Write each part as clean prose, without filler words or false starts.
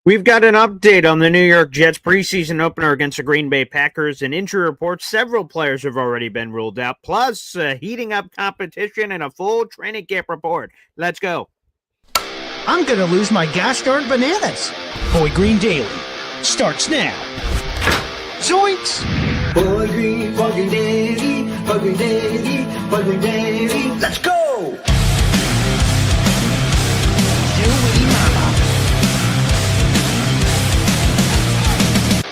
We've got an update on the New York Jets preseason opener against the Green Bay Packers. An injury report. Several players have already been ruled out, plus heating up competition and a full training camp report. Let's go. I'm going to lose my gosh darn bananas. Boy Green Daily starts now. Zoinks! Boy Green Daily, Boy Green Daily, Boy Green Daily. Let's go!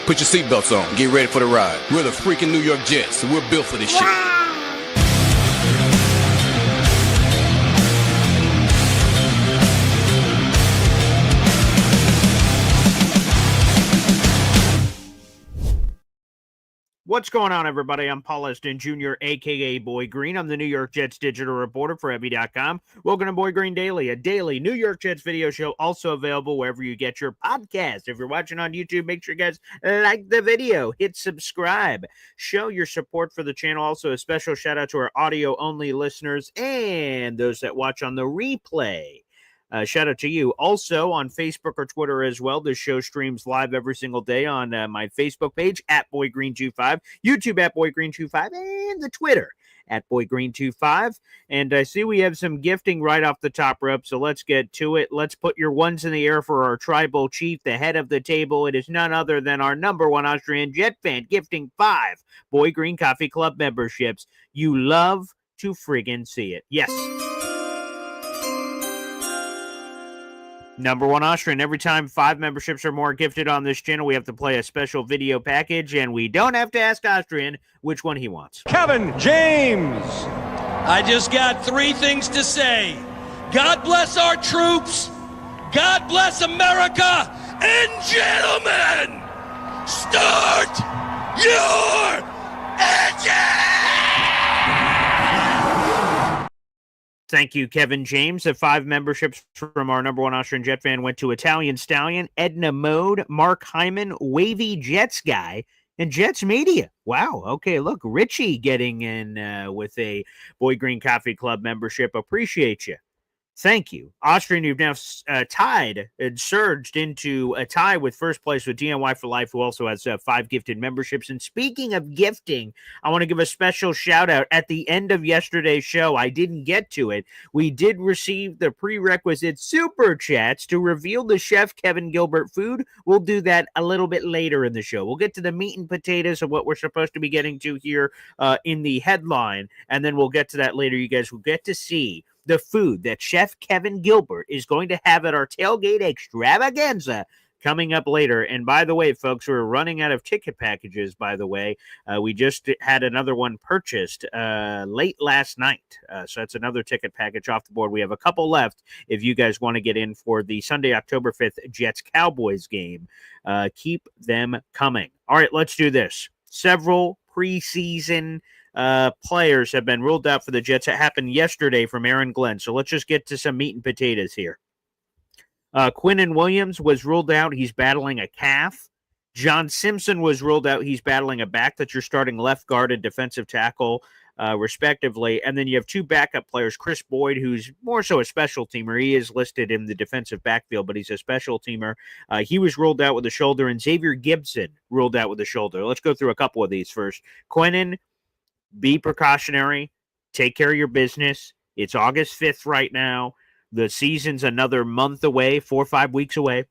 Put your seatbelts on. Get ready for the ride. We're the freaking New York Jets, and we're built for this shit. What's going on, everybody? I'm Paul Eston Jr., a.k.a. Boy Green. I'm the New York Jets digital reporter for Ebby.com. Welcome to Boy Green Daily, a daily New York Jets video show, also available wherever you get your podcast. If you're watching on YouTube, make sure you guys like the video, hit subscribe, show your support for the channel. Also, a special shout-out to our audio-only listeners and those that watch on the replay. Shout out to you. Also on Facebook or Twitter as well. This show streams live every single day on my Facebook page at BoyGreen25, YouTube at BoyGreen25, and the Twitter at BoyGreen25. And I see we have some gifting right off the top rope, so let's get to it. Let's put your ones in the air for our tribal chief, the head of the table. It is none other than our number one Austrian Jet fan, gifting 5 Boy Green Coffee Club memberships. You love to friggin' see it. Yes. Number one Austrian. Every time 5 memberships or more gifted on this channel, we have to play a special video package, and we don't have to ask Austrian which one he wants. Kevin James. I just got 3 things to say. God bless our troops. God bless America. And gentlemen, start your engine! Thank you, Kevin James. The 5 memberships from our number one Austrian Jet fan went to Italian Stallion, Edna Mode, Mark Hyman, Wavy Jets Guy, and Jets Media. Wow. Okay, look, Richie getting in with a Boy Green Coffee Club membership. Appreciate you. Thank you. Austrian, you've now tied and surged into a tie with first place with DNY for Life, who also has 5 gifted memberships. And speaking of gifting, I want to give a special shout out at the end of yesterday's show. I didn't get to it. We did receive the prerequisite super chats to reveal the Chef Kevin Gilbert food. We'll do that a little bit later in the show. We'll get to the meat and potatoes of what we're supposed to be getting to here in the headline, and then we'll get to that later. You guys will get to see the food that Chef Kevin Gilbert is going to have at our Tailgate extravaganza coming up later. And by the way, folks, we're running out of ticket packages, by the way. We just had another one purchased late last night. So that's another ticket package off the board. We have a couple left if you guys want to get in for the Sunday, October 5th Jets-Cowboys game. Keep them coming. All right, let's do this. Several preseason players have been ruled out for the Jets. It happened yesterday from Aaron Glenn. So let's just get to some meat and potatoes here. Quinnen Williams was ruled out. He's battling a calf. John Simpson was ruled out. He's battling a back. That's your starting left guard and defensive tackle, respectively. And then you have 2 backup players, Chris Boyd, who's more so a special teamer. He is listed in the defensive backfield, but he's a special teamer. He was ruled out with a shoulder, and Xavier Gibson ruled out with a shoulder. Let's go through a couple of these first. Quinnen, be precautionary. Take care of your business. It's August 5th right now. The season's another month away, 4 or 5 weeks away.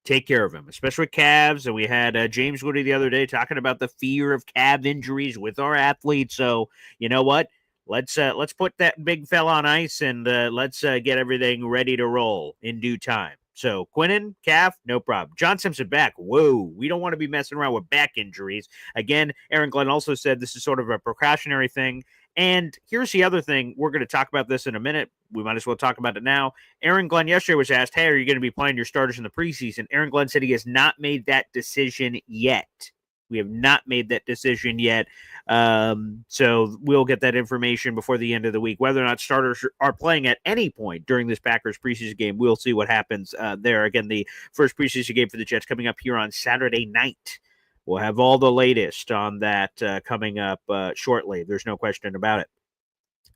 Take care of him, especially with calves. And we had James Woody the other day talking about the fear of calf injuries with our athletes. So, you know what? Let's put that big fella on ice and let's get everything ready to roll in due time. So Quinnen, calf, no problem. John Simpson back. Whoa, we don't want to be messing around with back injuries. Again, Aaron Glenn also said this is sort of a precautionary thing. And here's the other thing. We're going to talk about this in a minute. We might as well talk about it now. Aaron Glenn yesterday was asked, hey, are you going to be playing your starters in the preseason? Aaron Glenn said he has not made that decision yet. We have not made that decision yet. So we'll get that information before the end of the week. Whether or not starters are playing at any point during this Packers preseason game, we'll see what happens there. Again, the first preseason game for the Jets coming up here on Saturday night. We'll have all the latest on that coming up shortly. There's no question about it.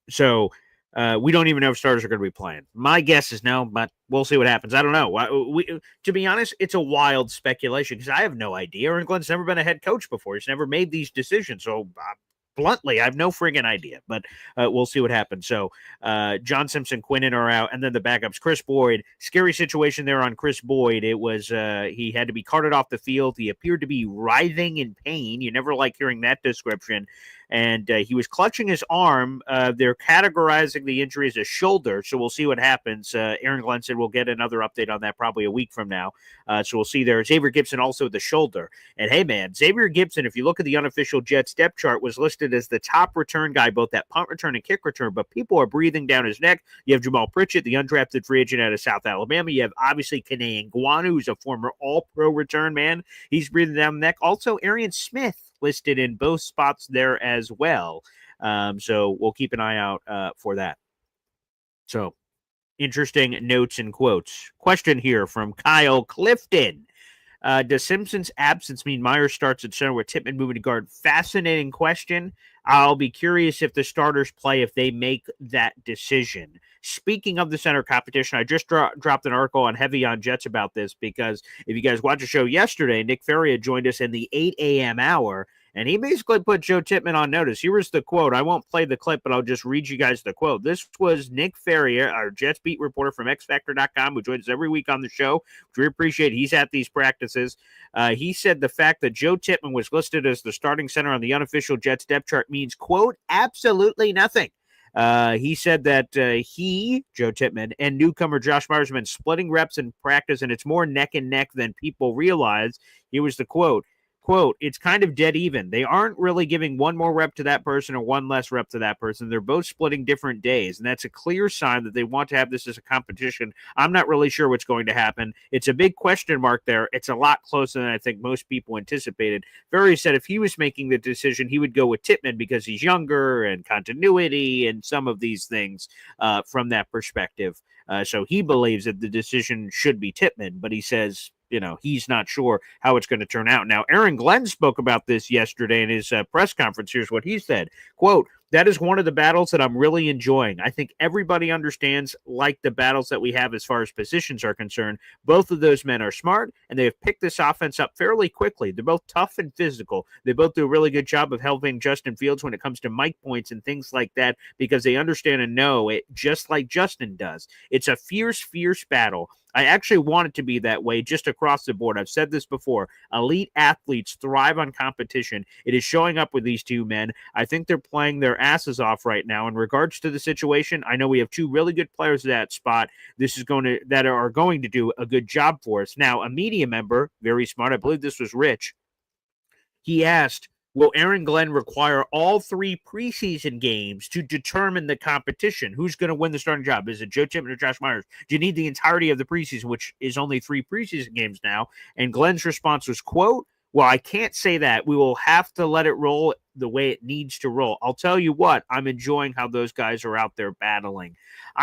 So We don't even know if starters are going to be playing. My guess is no, but we'll see what happens. I don't know. To be honest, it's a wild speculation because I have no idea. Aaron Glenn's never been a head coach before. He's never made these decisions. So bluntly, I have no friggin' idea, but we'll see what happens. So John Simpson, Quinnen are out, and then the backups, Chris Boyd. Scary situation there on Chris Boyd. It was he had to be carted off the field. He appeared to be writhing in pain. You never like hearing that description. And he was clutching his arm. They're categorizing the injury as a shoulder, so we'll see what happens. Aaron Glenn said we'll get another update on that probably a week from now. So we'll see there. Xavier Gipson also the shoulder. And hey, man, Xavier Gipson, if you look at the unofficial Jets depth chart, was listed as the top return guy, both at punt return and kick return, but people are breathing down his neck. You have Jamal Pritchett, the undrafted free agent out of South Alabama. You have obviously Kene Nguanu, who's a former all-pro return man. He's breathing down the neck. Also, Arian Smith listed in both spots there as well. So we'll keep an eye out for that. So interesting notes and quotes. Question here from Kyle Clifton. Does Simpson's absence mean Myers starts at center with Tippmann moving to guard? Fascinating question. I'll be curious if the starters play if they make that decision. Speaking of the center competition, I just dropped an article on Heavy on Jets about this because if you guys watched the show yesterday, Nick Ferria joined us in the 8 a.m. hour, and he basically put Joe Tippmann on notice. Here was the quote. I won't play the clip, but I'll just read you guys the quote. This was Nick Ferria, our Jets beat reporter from xfactor.com, who joins us every week on the show, which we appreciate. He's at these practices. He said the fact that Joe Tippmann was listed as the starting center on the unofficial Jets depth chart means, quote, absolutely nothing. He said that Joe Tippmann, and newcomer Josh Myers have been splitting reps in practice, and it's more neck and neck than people realize. Here was the quote. Quote, it's kind of dead even. They aren't really giving one more rep to that person or one less rep to that person. They're both splitting different days, and that's a clear sign that they want to have this as a competition. I'm not really sure what's going to happen. It's a big question mark there. It's a lot closer than I think most people anticipated. Ferry said if he was making the decision, he would go with Tippmann because he's younger and continuity and some of these things from that perspective. So he believes that the decision should be Tippmann, but he says, he's not sure how it's going to turn out. Now, Aaron Glenn spoke about this yesterday in his press conference. Here's what he said. Quote, that is one of the battles that I'm really enjoying. I think everybody understands, like the battles that we have as far as positions are concerned. Both of those men are smart, and they have picked this offense up fairly quickly. They're both tough and physical. They both do a really good job of helping Justin Fields when it comes to mic points and things like that because they understand and know it just like Justin does. It's a fierce, fierce battle. I actually want it to be that way just across the board. I've said this before. Elite athletes thrive on competition. It is showing up with these two men. I think they're playing their asses off right now. In regards to the situation, I know we have two really good players at that spot. That are going to do a good job for us. Now, a media member, very smart, I believe this was Rich, he asked, will Aaron Glenn require all 3 preseason games to determine the competition? Who's going to win the starting job? Is it Joe Tippmann or Josh Myers? Do you need the entirety of the preseason, which is only 3 preseason games now? And Glenn's response was, quote, well, I can't say that. We will have to let it roll the way it needs to roll. I'll tell you what, I'm enjoying how those guys are out there battling.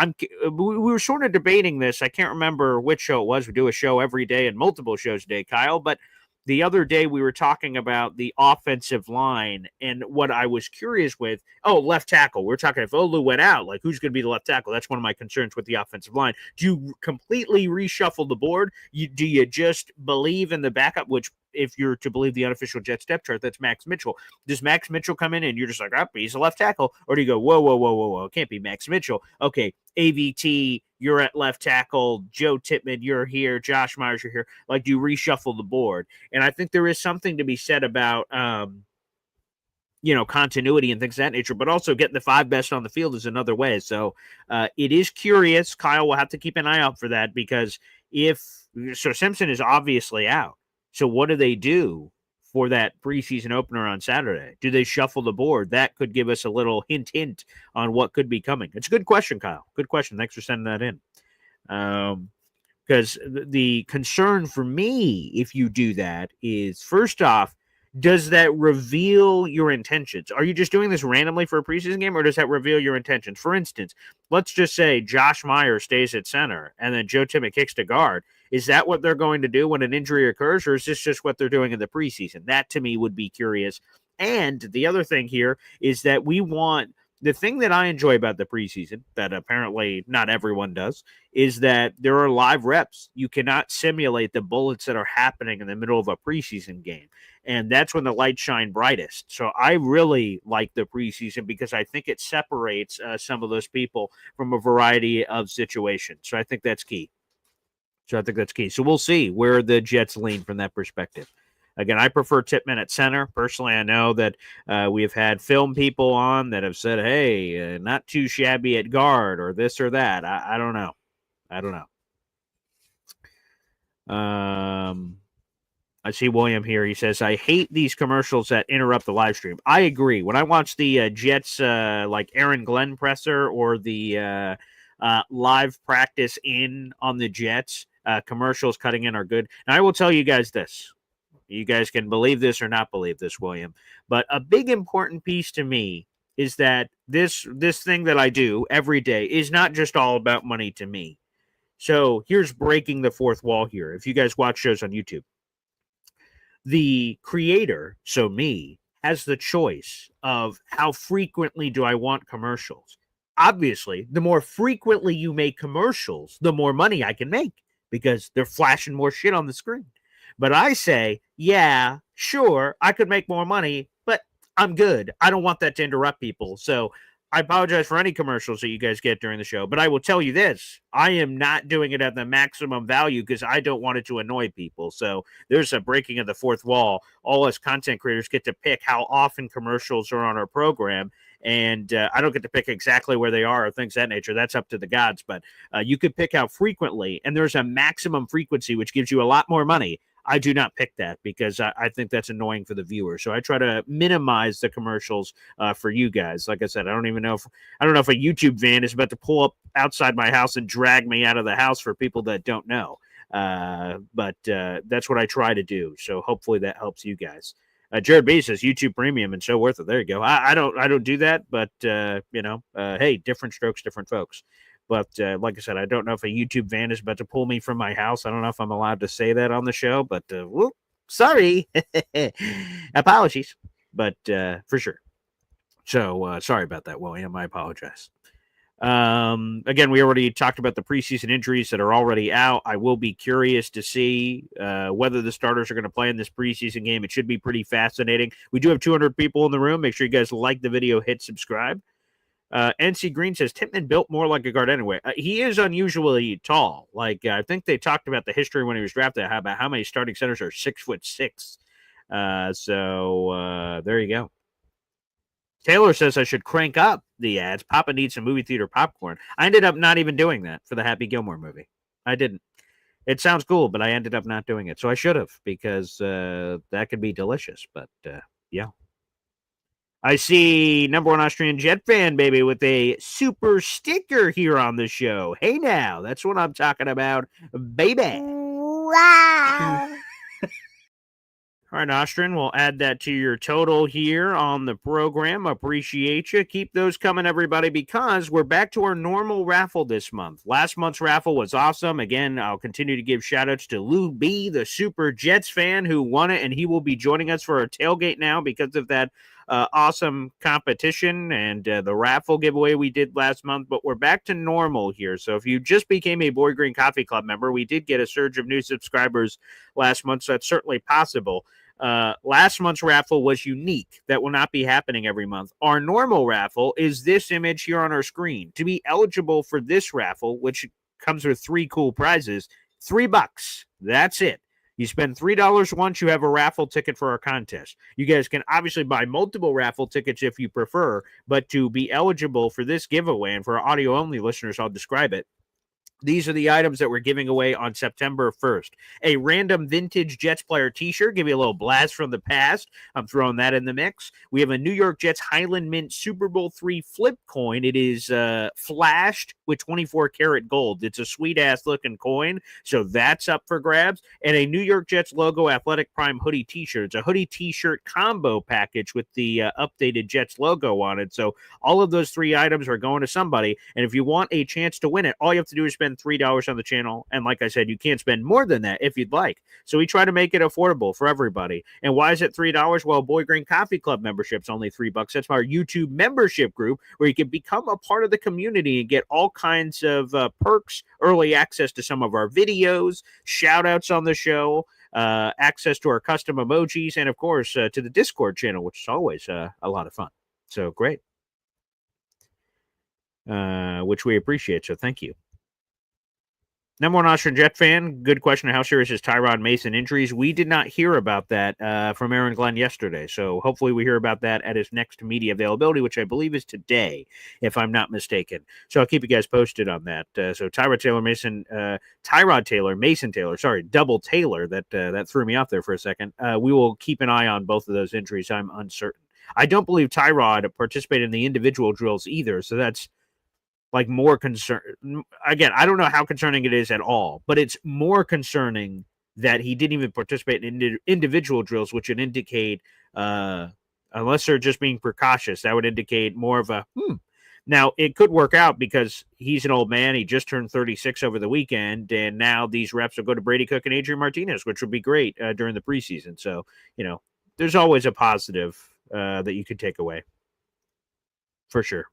We were sort of debating this. I can't remember which show it was. We do a show every day and multiple shows a day, Kyle, but the other day we were talking about the offensive line and what I was curious with. Oh, left tackle. We're talking if Olu went out, like who's going to be the left tackle? That's one of my concerns with the offensive line. Do you completely reshuffle the board? Do you just believe in the backup, which if you're to believe the unofficial Jets depth chart, that's Max Mitchell. Does Max Mitchell come in and you're just like, oh, he's a left tackle? Or do you go, whoa, it can't be Max Mitchell. Okay, AVT, you're at left tackle. Joe Tippmann, you're here. Josh Myers, you're here. Like, do you reshuffle the board? And I think there is something to be said about, continuity and things of that nature, but also getting the 5 best on the field is another way. So it is curious. Kyle will have to keep an eye out for that because Simpson is obviously out. So what do they do for that preseason opener on Saturday? Do they shuffle the board? That could give us a little hint on what could be coming. It's a good question, Kyle. Good question. Thanks for sending that in. Because the concern for me, if you do that, is first off, does that reveal your intentions? Are you just doing this randomly for a preseason game, or does that reveal your intentions? For instance, let's just say Josh Myers stays at center and then Joe Tippmann kicks to guard. Is that what they're going to do when an injury occurs, or is this just what they're doing in the preseason? That, to me, would be curious. And the other thing here is that we want the thing that I enjoy about the preseason, that apparently not everyone does, is that there are live reps. You cannot simulate the bullets that are happening in the middle of a preseason game. And that's when the lights shine brightest. So I really like the preseason because I think it separates some of those people from a variety of situations. So I think that's key. So we'll see where the Jets lean from that perspective. Again, I prefer Tippmann at center. Personally, I know that we have had film people on that have said, hey, not too shabby at guard or this or that. I don't know. I see William here. He says, I hate these commercials that interrupt the live stream. I agree. When I watch the Jets, like Aaron Glenn presser or the live practice in on the Jets, commercials cutting in are good. And I will tell you guys this. You guys can believe this or not believe this, William. But a big important piece to me is that this thing that I do every day is not just all about money to me. So here's breaking the fourth wall here. If you guys watch shows on YouTube, the creator, so me, has the choice of how frequently do I want commercials. Obviously, the more frequently you make commercials, the more money I can make because they're flashing more shit on the screen. But I say, yeah, sure, I could make more money, but I'm good. I don't want that to interrupt people. So I apologize for any commercials that you guys get during the show. But I will tell you this. I am not doing it at the maximum value because I don't want it to annoy people. So there's a breaking of the fourth wall. All us content creators get to pick how often commercials are on our program. And I don't get to pick exactly where they are or things of that nature. That's up to the gods. But you could pick how frequently. And there's a maximum frequency, which gives you a lot more money. I do not pick that because I think that's annoying for the viewer. So I try to minimize the commercials for you guys. Like I said, I don't know if a YouTube van is about to pull up outside my house and drag me out of the house for people that don't know. But that's what I try to do. So hopefully that helps you guys. Jared B says YouTube Premium and so worth it. There you go. I don't do that, but hey, different strokes, different folks. But like I said, I don't know if a YouTube van is about to pull me from my house. I don't know if I'm allowed to say that on the show, but sorry. Apologies, but for sure. So sorry about that, William. I apologize. Again, we already talked about the preseason injuries that are already out. I will be curious to see whether the starters are going to play in this preseason game. It should be pretty fascinating. We do have 200 people in the room. Make sure you guys like the video, hit subscribe. NC Green says Tippmann built more like a guard anyway. He is unusually tall. Like I think they talked about the history when he was drafted about how many starting centers are 6'6". So there you go. Taylor says I should crank up the ads. Papa needs some movie theater popcorn. I ended up not even doing that for the Happy Gilmore movie. I didn't. It sounds cool, but I ended up not doing it. So I should have because that could be delicious. But yeah. I see number one Austrian Jet fan, baby, with a super sticker here on the show. Hey, now, that's what I'm talking about, baby. Wow. All right, Austrian, we'll add that to your total here on the program. Appreciate you. Keep those coming, everybody, because we're back to our normal raffle this month. Last month's raffle was awesome. Again, I'll continue to give shout-outs to Lou B., the Super Jets fan who won it, and he will be joining us for our tailgate now because of that awesome competition and the raffle giveaway we did last month. But we're back to normal here. So if you just became a Boy Green Coffee Club member, we did get a surge of new subscribers last month, so that's certainly possible. Last month's raffle was unique. That will not be happening every month. Our normal raffle is this image here on our screen. To be eligible for this raffle, which comes with 3 cool prizes, $3. That's it. You spend $3 once, you have a raffle ticket for our contest. You guys can obviously buy multiple raffle tickets if you prefer, but to be eligible for this giveaway, and for our audio-only listeners, I'll describe it. These are the items that we're giving away on September 1st. A random vintage Jets player t-shirt. Give you a little blast from the past. I'm throwing that in the mix. We have a New York Jets Highland Mint Super Bowl III flip coin. It is flashed with 24-karat gold. It's a sweet-ass looking coin, so that's up for grabs. And a New York Jets logo Athletic Prime hoodie t-shirt. It's a hoodie t-shirt combo package with the updated Jets logo on it. So all of those 3 items are going to somebody. And if you want a chance to win it, all you have to do is spend spend $3 on the channel. And like I said, you can't spend more than that if you'd like. So we try to make it affordable for everybody. And why is it $3? Well, Boy Green Coffee Club membership's only $3. That's our YouTube membership group where you can become a part of the community and get all kinds of perks, early access to some of our videos, shout outs on the show, access to our custom emojis, and of course to the Discord channel, which is always a lot of fun. So great. Which we appreciate. So thank you. Number one Austrian Jet fan. Good question. How serious is Tyrod Mason injuries? We did not hear about that from Aaron Glenn yesterday. So hopefully we hear about that at his next media availability, which I believe is today, if I'm not mistaken. So I'll keep you guys posted on that. So Tyrod Taylor, Mason Taylor, sorry, double Taylor. That threw me off there for a second. We will keep an eye on both of those injuries. I'm uncertain. I don't believe Tyrod participated in the individual drills either. So that's like more concern. Again, I don't know how concerning it is at all, but it's more concerning that he didn't even participate in individual drills, which would indicate, unless they're just being precautious, that would indicate more of a, Now, it could work out because he's an old man. He just turned 36 over the weekend, and now these reps will go to Brady Cook and Adrian Martinez, which would be great during the preseason. So, there's always a positive that you could take away. For sure.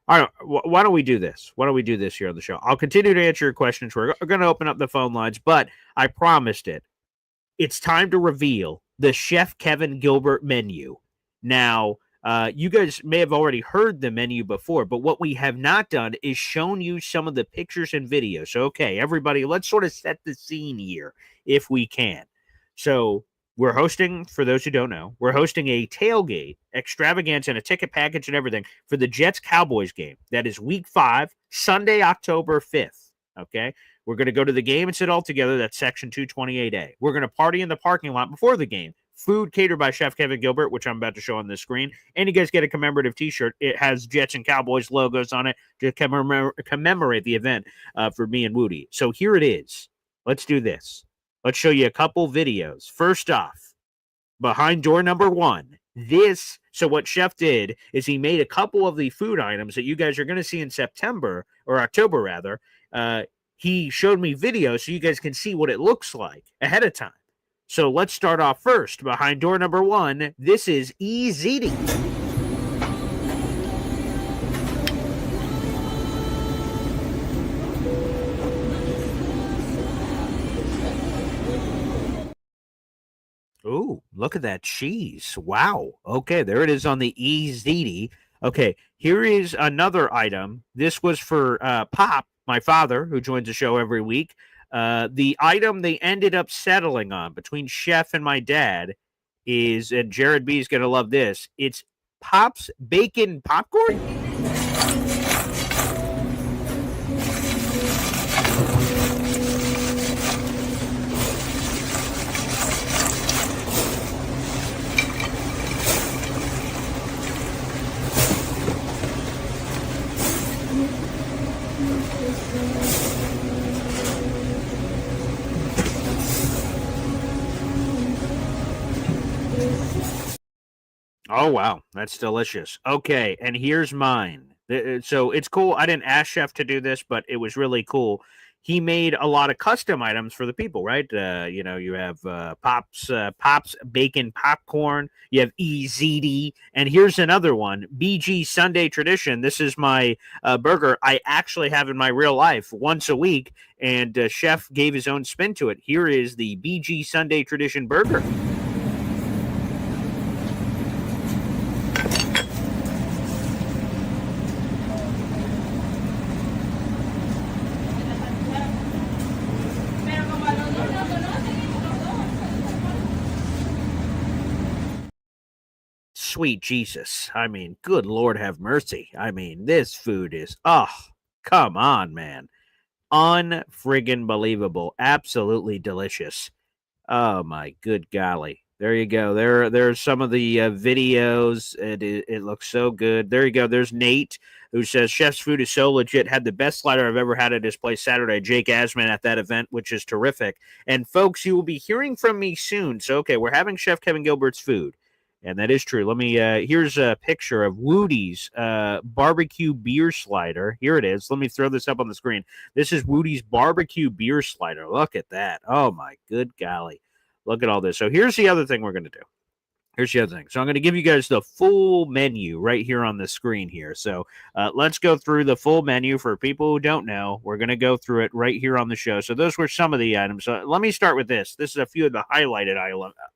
All right, why don't we do this? Why don't we do this here on the show? I'll continue to answer your questions. We're going to open up the phone lines, but I promised it. It's time to reveal the Chef Kevin Gilbert menu. Now, you guys may have already heard the menu before, but what we have not done is shown you some of the pictures and videos. So, okay, everybody, let's sort of set the scene here if we can. So, we're hosting, for those who don't know, we're hosting a tailgate extravaganza and a ticket package and everything for the Jets-Cowboys game. That is Week 5, Sunday, October 5th, okay? We're going to go to the game and sit all together. That's Section 228A. We're going to party in the parking lot before the game. Food catered by Chef Kevin Gilbert, which I'm about to show on the screen. And you guys get a commemorative T-shirt. It has Jets and Cowboys logos on it to commemorate the event for me and Woody. So here it is. Let's do this. Let's show you a couple videos. First off, behind door number 1. So what Chef did is he made a couple of the food items that you guys are going to see in September, or October rather. He showed me videos so you guys can see what it looks like ahead of time. So let's start off first. Behind door number 1, this is easy. Ooh, look at that cheese. Wow. Okay, there it is on the EZD. Okay, here is another item. This was for Pop, my father, who joins the show every week. The item they ended up settling on between Chef and my dad is, and Jared B is going to love this, it's Pop's Bacon Popcorn. Oh, wow. That's delicious. Okay, and here's mine. So it's cool. I didn't ask Chef to do this, but it was really cool. He made a lot of custom items for the people, right? You have Pop's Bacon Popcorn. You have EZD. And here's another one, BG Sunday Tradition. This is my burger I actually have in my real life once a week, and Chef gave his own spin to it. Here is the BG Sunday Tradition burger. Sweet Jesus. I mean, good Lord have mercy. I mean, this food is, come on, man. Unfriggin' believable. Absolutely delicious. Oh, my good golly. There you go. There's some of the videos. It looks so good. There you go. There's Nate, who says, Chef's food is so legit. Had the best slider I've ever had at his place Saturday. Jake Asman at that event, which is terrific. And, folks, you will be hearing from me soon. So, okay, we're having Chef Kevin Gilbert's food. And that is true. Let me, here's a picture of Woody's barbecue beer slider. Here it is. Let me throw this up on the screen. This is Woody's barbecue beer slider. Look at that. Oh, my good golly. Look at all this. So here's the other thing we're going to do. Here's the other thing. So I'm going to give you guys the full menu right here on the screen here. So let's go through the full menu for people who don't know. We're going to go through it right here on the show. So those were some of the items. So let me start with this. This is a few of the highlighted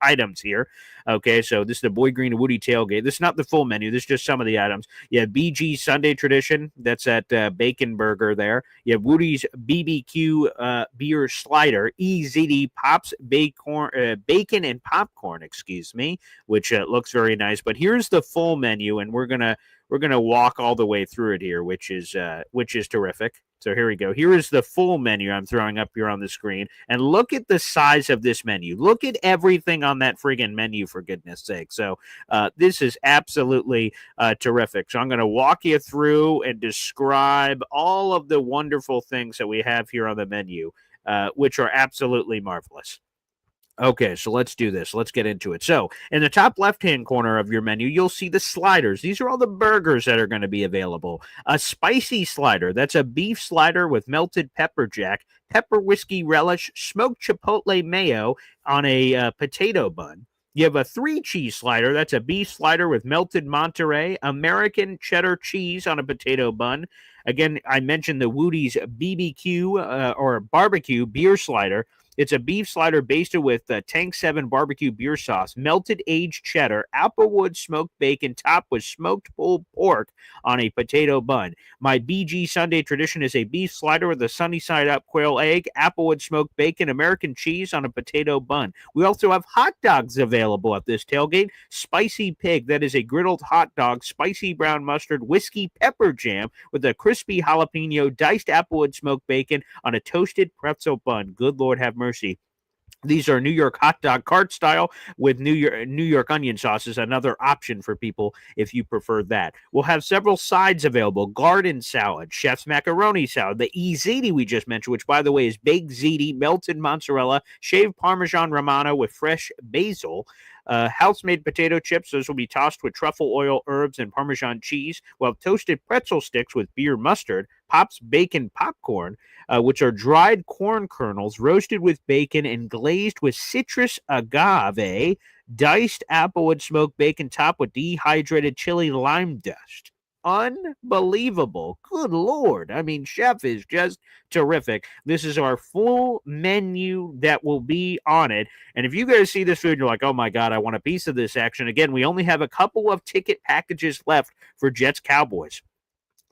items here. Okay, so this is the Boy Green and Woody Tailgate. This is not the full menu. This is just some of the items. You have BG Sunday Tradition. That's at Bacon Burger there. You have Woody's BBQ beer slider. EZD Pops Bacon and Popcorn, excuse me, which looks very nice. But here's the full menu, and we're gonna walk all the way through it here, which is terrific. So here we go. Here is the full menu I'm throwing up here on the screen, and look at the size of this menu. Look at everything on that friggin' menu, for goodness sake. So this is absolutely terrific. So I'm going to walk you through and describe all of the wonderful things that we have here on the menu, which are absolutely marvelous. Okay, so let's do this. Let's get into it. So in the top left-hand corner of your menu, you'll see the sliders. These are all the burgers that are going to be available. A spicy slider. That's a beef slider with melted pepper jack, pepper whiskey relish, smoked chipotle mayo on a potato bun. You have a 3-cheese slider. That's a beef slider with melted Monterey, American cheddar cheese on a potato bun. Again, I mentioned the Woody's BBQ or barbecue beer slider. It's a beef slider basted with Tank 7 barbecue beer sauce, melted aged cheddar, applewood smoked bacon topped with smoked pulled pork on a potato bun. My BG Sunday Tradition is a beef slider with a sunny side up quail egg, applewood smoked bacon, American cheese on a potato bun. We also have hot dogs available at this tailgate. Spicy pig, that is a griddled hot dog, spicy brown mustard, whiskey pepper jam with a crispy jalapeno, diced applewood smoked bacon on a toasted pretzel bun. Good Lord have mercy. These are New York hot dog cart style with New York onion sauce is another option for people if you prefer that. We'll have several sides available. Garden salad, chef's macaroni salad, the EZD we just mentioned, which by the way is baked ziti, melted mozzarella, shaved Parmesan Romano with fresh basil. House-made potato chips. Those will be tossed with truffle oil, herbs, and Parmesan cheese. We'll have toasted pretzel sticks with beer mustard. Pop's bacon popcorn, which are dried corn kernels roasted with bacon and glazed with citrus agave. Diced applewood smoked bacon topped with dehydrated chili lime dust. Unbelievable. Good Lord. I mean, Chef is just terrific. This is our full menu that will be on it. And if you guys see this food, you're like, oh my God, I want a piece of this action. Again, we only have a couple of ticket packages left for Jets Cowboys.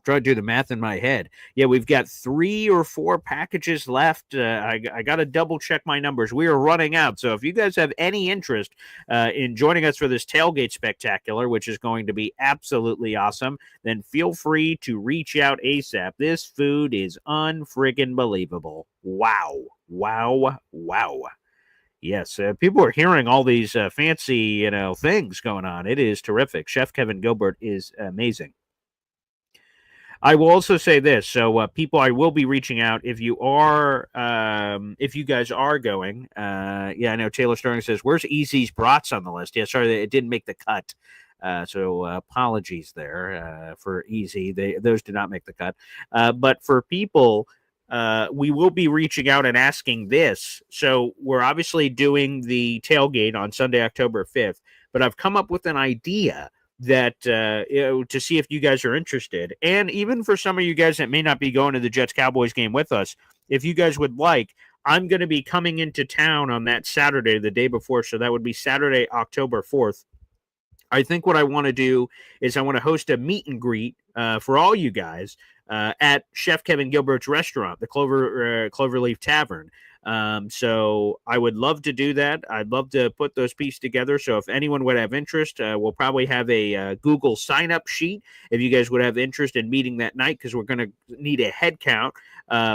Try to do the math in my head. Yeah, we've got 3 or 4 packages left. I got to double check my numbers. We are running out. So if you guys have any interest in joining us for this tailgate spectacular, which is going to be absolutely awesome, then feel free to reach out ASAP. This food is unfriggin' believable. Wow. Wow. Wow. Yes, people are hearing all these fancy, things going on. It is terrific. Chef Kevin Gilbert is amazing. I will also say this. So, people, I will be reaching out if you guys are going. I know Taylor Sterling says, where's Easy's brats on the list? Yeah, sorry, it didn't make the cut. So apologies there for Easy. Those did not make the cut. But for people, we will be reaching out and asking this. So we're obviously doing the tailgate on Sunday, October 5th, but I've come up with an idea that to see if you guys are interested. And even for some of you guys that may not be going to the Jets-Cowboys game with us, if you guys would like, I'm going to be coming into town on that Saturday, the day before, so that would be Saturday, October 4th. I think what I want to do is I want to host a meet and greet for all you guys at Chef Kevin Gilbert's restaurant, the Cloverleaf Tavern. So I would love to do that. I'd love to put those pieces together. So if anyone would have interest, we'll probably have a Google sign-up sheet if you guys would have interest in meeting that night, because we're going to need a head count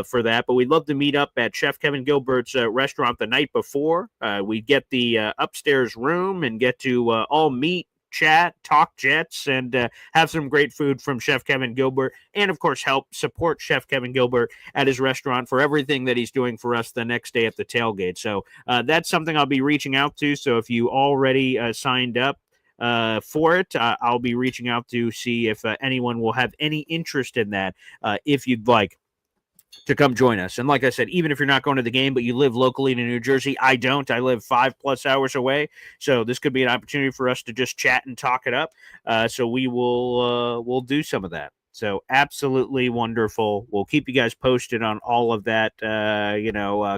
for that. But we'd love to meet up at Chef Kevin Gilbert's restaurant the night before. We get the upstairs room and get to all meet, chat, talk Jets, and have some great food from Chef Kevin Gilbert, and of course help support Chef Kevin Gilbert at his restaurant for everything that he's doing for us the next day at the tailgate. So that's something I'll be reaching out to. So if you already signed up, for it. I'll be reaching out to see if anyone will have any interest in that. If you'd like to come join us. And like I said, even if you're not going to the game, but you live locally in New Jersey, I don't. I live 5+ hours away. So this could be an opportunity for us to just chat and talk it up. So we'll do some of that. So absolutely wonderful. We'll keep you guys posted on all of that,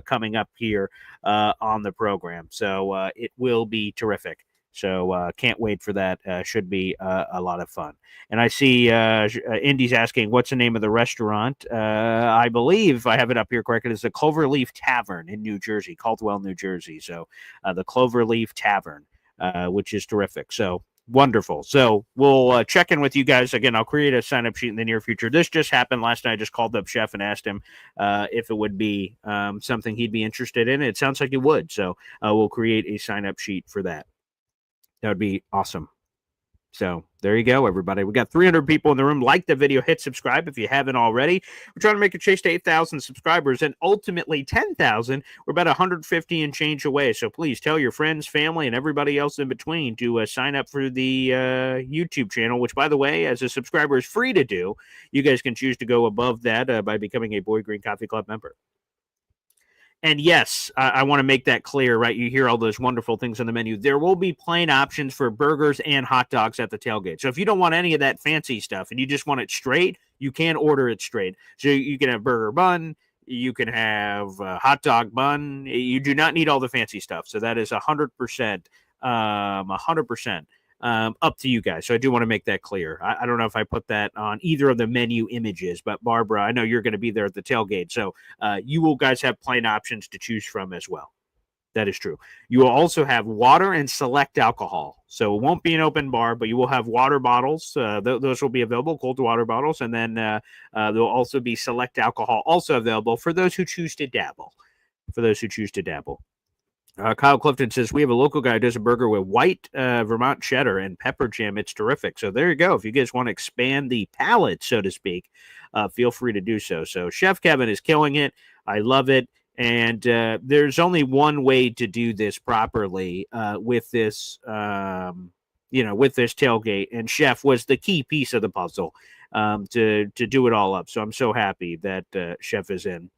coming up here on the program. So it will be terrific. So can't wait for that. Should be a lot of fun. And I see Indy's asking, what's the name of the restaurant? I believe I have it up here correctly. It's the Cloverleaf Tavern in New Jersey, Caldwell, New Jersey. So the Cloverleaf Tavern, which is terrific. So wonderful. So we'll check in with you guys. Again, I'll create a sign-up sheet in the near future. This just happened last night. I just called up Chef and asked him if it would be something he'd be interested in. It sounds like he would. So we'll create a sign-up sheet for that. That would be awesome. So there you go, everybody. We got 300 people in the room. Like the video, hit subscribe if you haven't already. We're trying to make a chase to 8,000 subscribers and ultimately 10,000. We're about 150 and change away. So please tell your friends, family, and everybody else in between to sign up for the YouTube channel, which, by the way, as a subscriber is free to do. You guys can choose to go above that by becoming a Boy Green Coffee Club member. And yes, I want to make that clear, right? You hear all those wonderful things on the menu. There will be plain options for burgers and hot dogs at the tailgate. So if you don't want any of that fancy stuff and you just want it straight, you can order it straight. So you can have burger bun, you can have a hot dog bun. You do not need all the fancy stuff. So that is 100%, 100%. Up to you guys. So I do want to make that clear. I don't know if I put that on either of the menu images, but Barbara, I know you're going to be there at the tailgate. So you will guys have plain options to choose from as well. That is true. You will also have water and select alcohol. So it won't be an open bar, but you will have water bottles. Those will be available, cold water bottles. And then there will also be select alcohol also available for those who choose to dabble. Kyle Clifton says, we have a local guy who does a burger with white Vermont cheddar and pepper jam. It's terrific. So there you go. If you guys want to expand the palate, so to speak, feel free to do so. So Chef Kevin is killing it. I love it. And there's only one way to do this properly with this, with this tailgate. And Chef was the key piece of the puzzle to do it all up. So I'm so happy that Chef is in.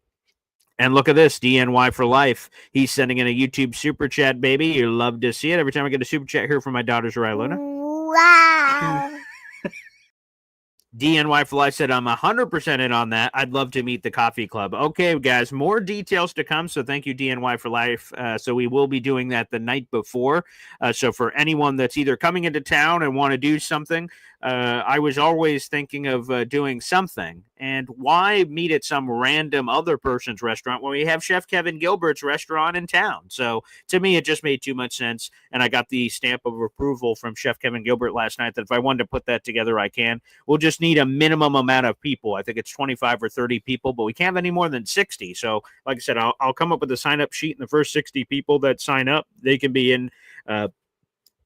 And look at this, DNY for life. He's sending in a YouTube super chat, baby. You love to see it. Every time I get a super chat here from my daughters, Uriah Luna. Wow. DNY for life said, I'm 100% in on that. I'd love to meet the coffee club. Okay, guys, more details to come. So thank you, DNY for life. So we will be doing that the night before. So for anyone that's either coming into town and want to do something, I was always thinking of doing something. And why meet at some random other person's restaurant when we have Chef Kevin Gilbert's restaurant in town? So to me, it just made too much sense. And I got the stamp of approval from Chef Kevin Gilbert last night that if I wanted to put that together, I can. We'll just need a minimum amount of people. I think it's 25 or 30 people, but we can't have any more than 60. So like I said, I'll come up with a sign-up sheet, and the first 60 people that sign up, they can be in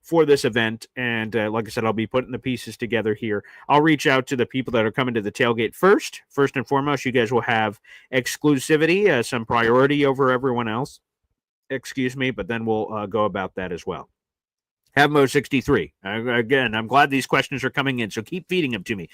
for this event. And like I said, I'll be putting the pieces together here. I'll reach out to the people that are coming to the tailgate first. First and foremost, you guys will have exclusivity, some priority over everyone else. Excuse me, but then we'll go about that as well. Havmo 63. Again, I'm glad these questions are coming in, so keep feeding them to me.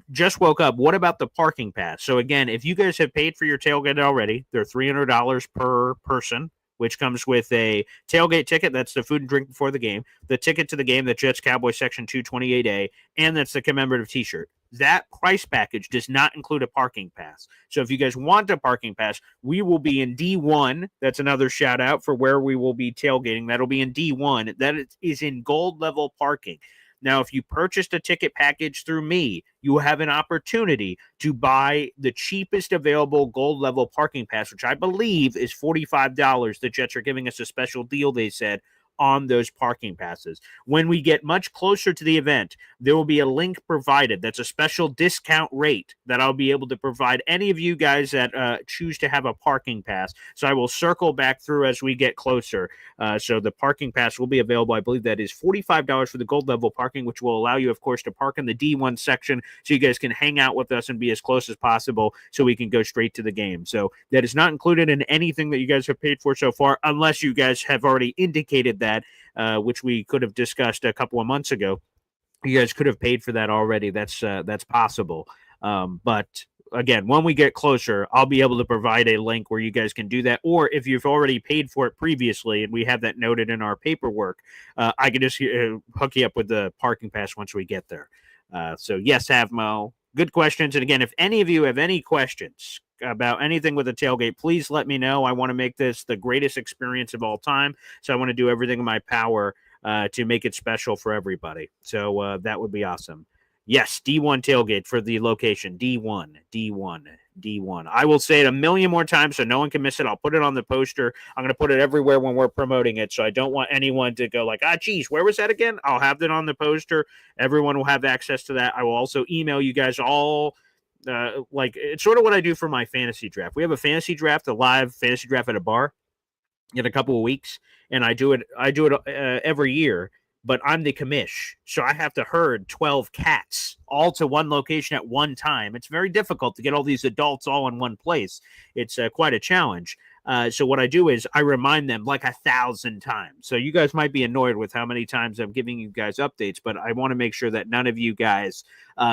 Just woke up. What about the parking pass? So again, if you guys have paid for your tailgate already, they're $300 per person, which comes with a tailgate ticket. That's the food and drink before the game, the ticket to the game, the Jets Cowboys Section 228A, and that's the commemorative t-shirt. That price package does not include a parking pass. So if you guys want a parking pass, we will be in D1. That's another shout out for where we will be tailgating. That'll be in D1. That is in gold level parking. Now, if you purchased a ticket package through me, you will have an opportunity to buy the cheapest available gold level parking pass, which I believe is $45. The Jets are giving us a special deal, they said, on those parking passes. When we get much closer to the event, there will be a link provided that's a special discount rate that I'll be able to provide any of you guys that choose to have a parking pass. So I will circle back through as we get closer. So the parking pass will be available. I believe that is $45 for the gold level parking, which will allow you, of course, to park in the D1 section so you guys can hang out with us and be as close as possible so we can go straight to the game. So that is not included in anything that you guys have paid for so far, unless you guys have already indicated that that, which we could have discussed a couple of months ago. You guys could have paid for that already. That's possible. But again, when we get closer, I'll be able to provide a link where you guys can do that. Or if you've already paid for it previously and we have that noted in our paperwork, I can just hook you up with the parking pass once we get there. So yes, Havmo, good questions. And again, if any of you have any questions about anything with the tailgate, please let me know. I want to make this the greatest experience of all time. So I want to do everything in my power to make it special for everybody. So that would be awesome. Yes, D1 tailgate for the location. D1. I will say it a million more times so no one can miss it. I'll put it on the poster. I'm going to put it everywhere when we're promoting it. So I don't want anyone to go like, geez, where was that again? I'll have it on the poster. Everyone will have access to that. I will also email you guys all. Like it's sort of what I do for my fantasy draft. We have a fantasy draft, a live fantasy draft at a bar in a couple of weeks, and I do it every year, but I'm the commish, so I have to herd 12 cats all to one location at one time. It's very difficult to get all these adults all in one place. It's quite a challenge. So what I do is I remind them like 1,000 times. So you guys might be annoyed with how many times I'm giving you guys updates, but I want to make sure that none of you guys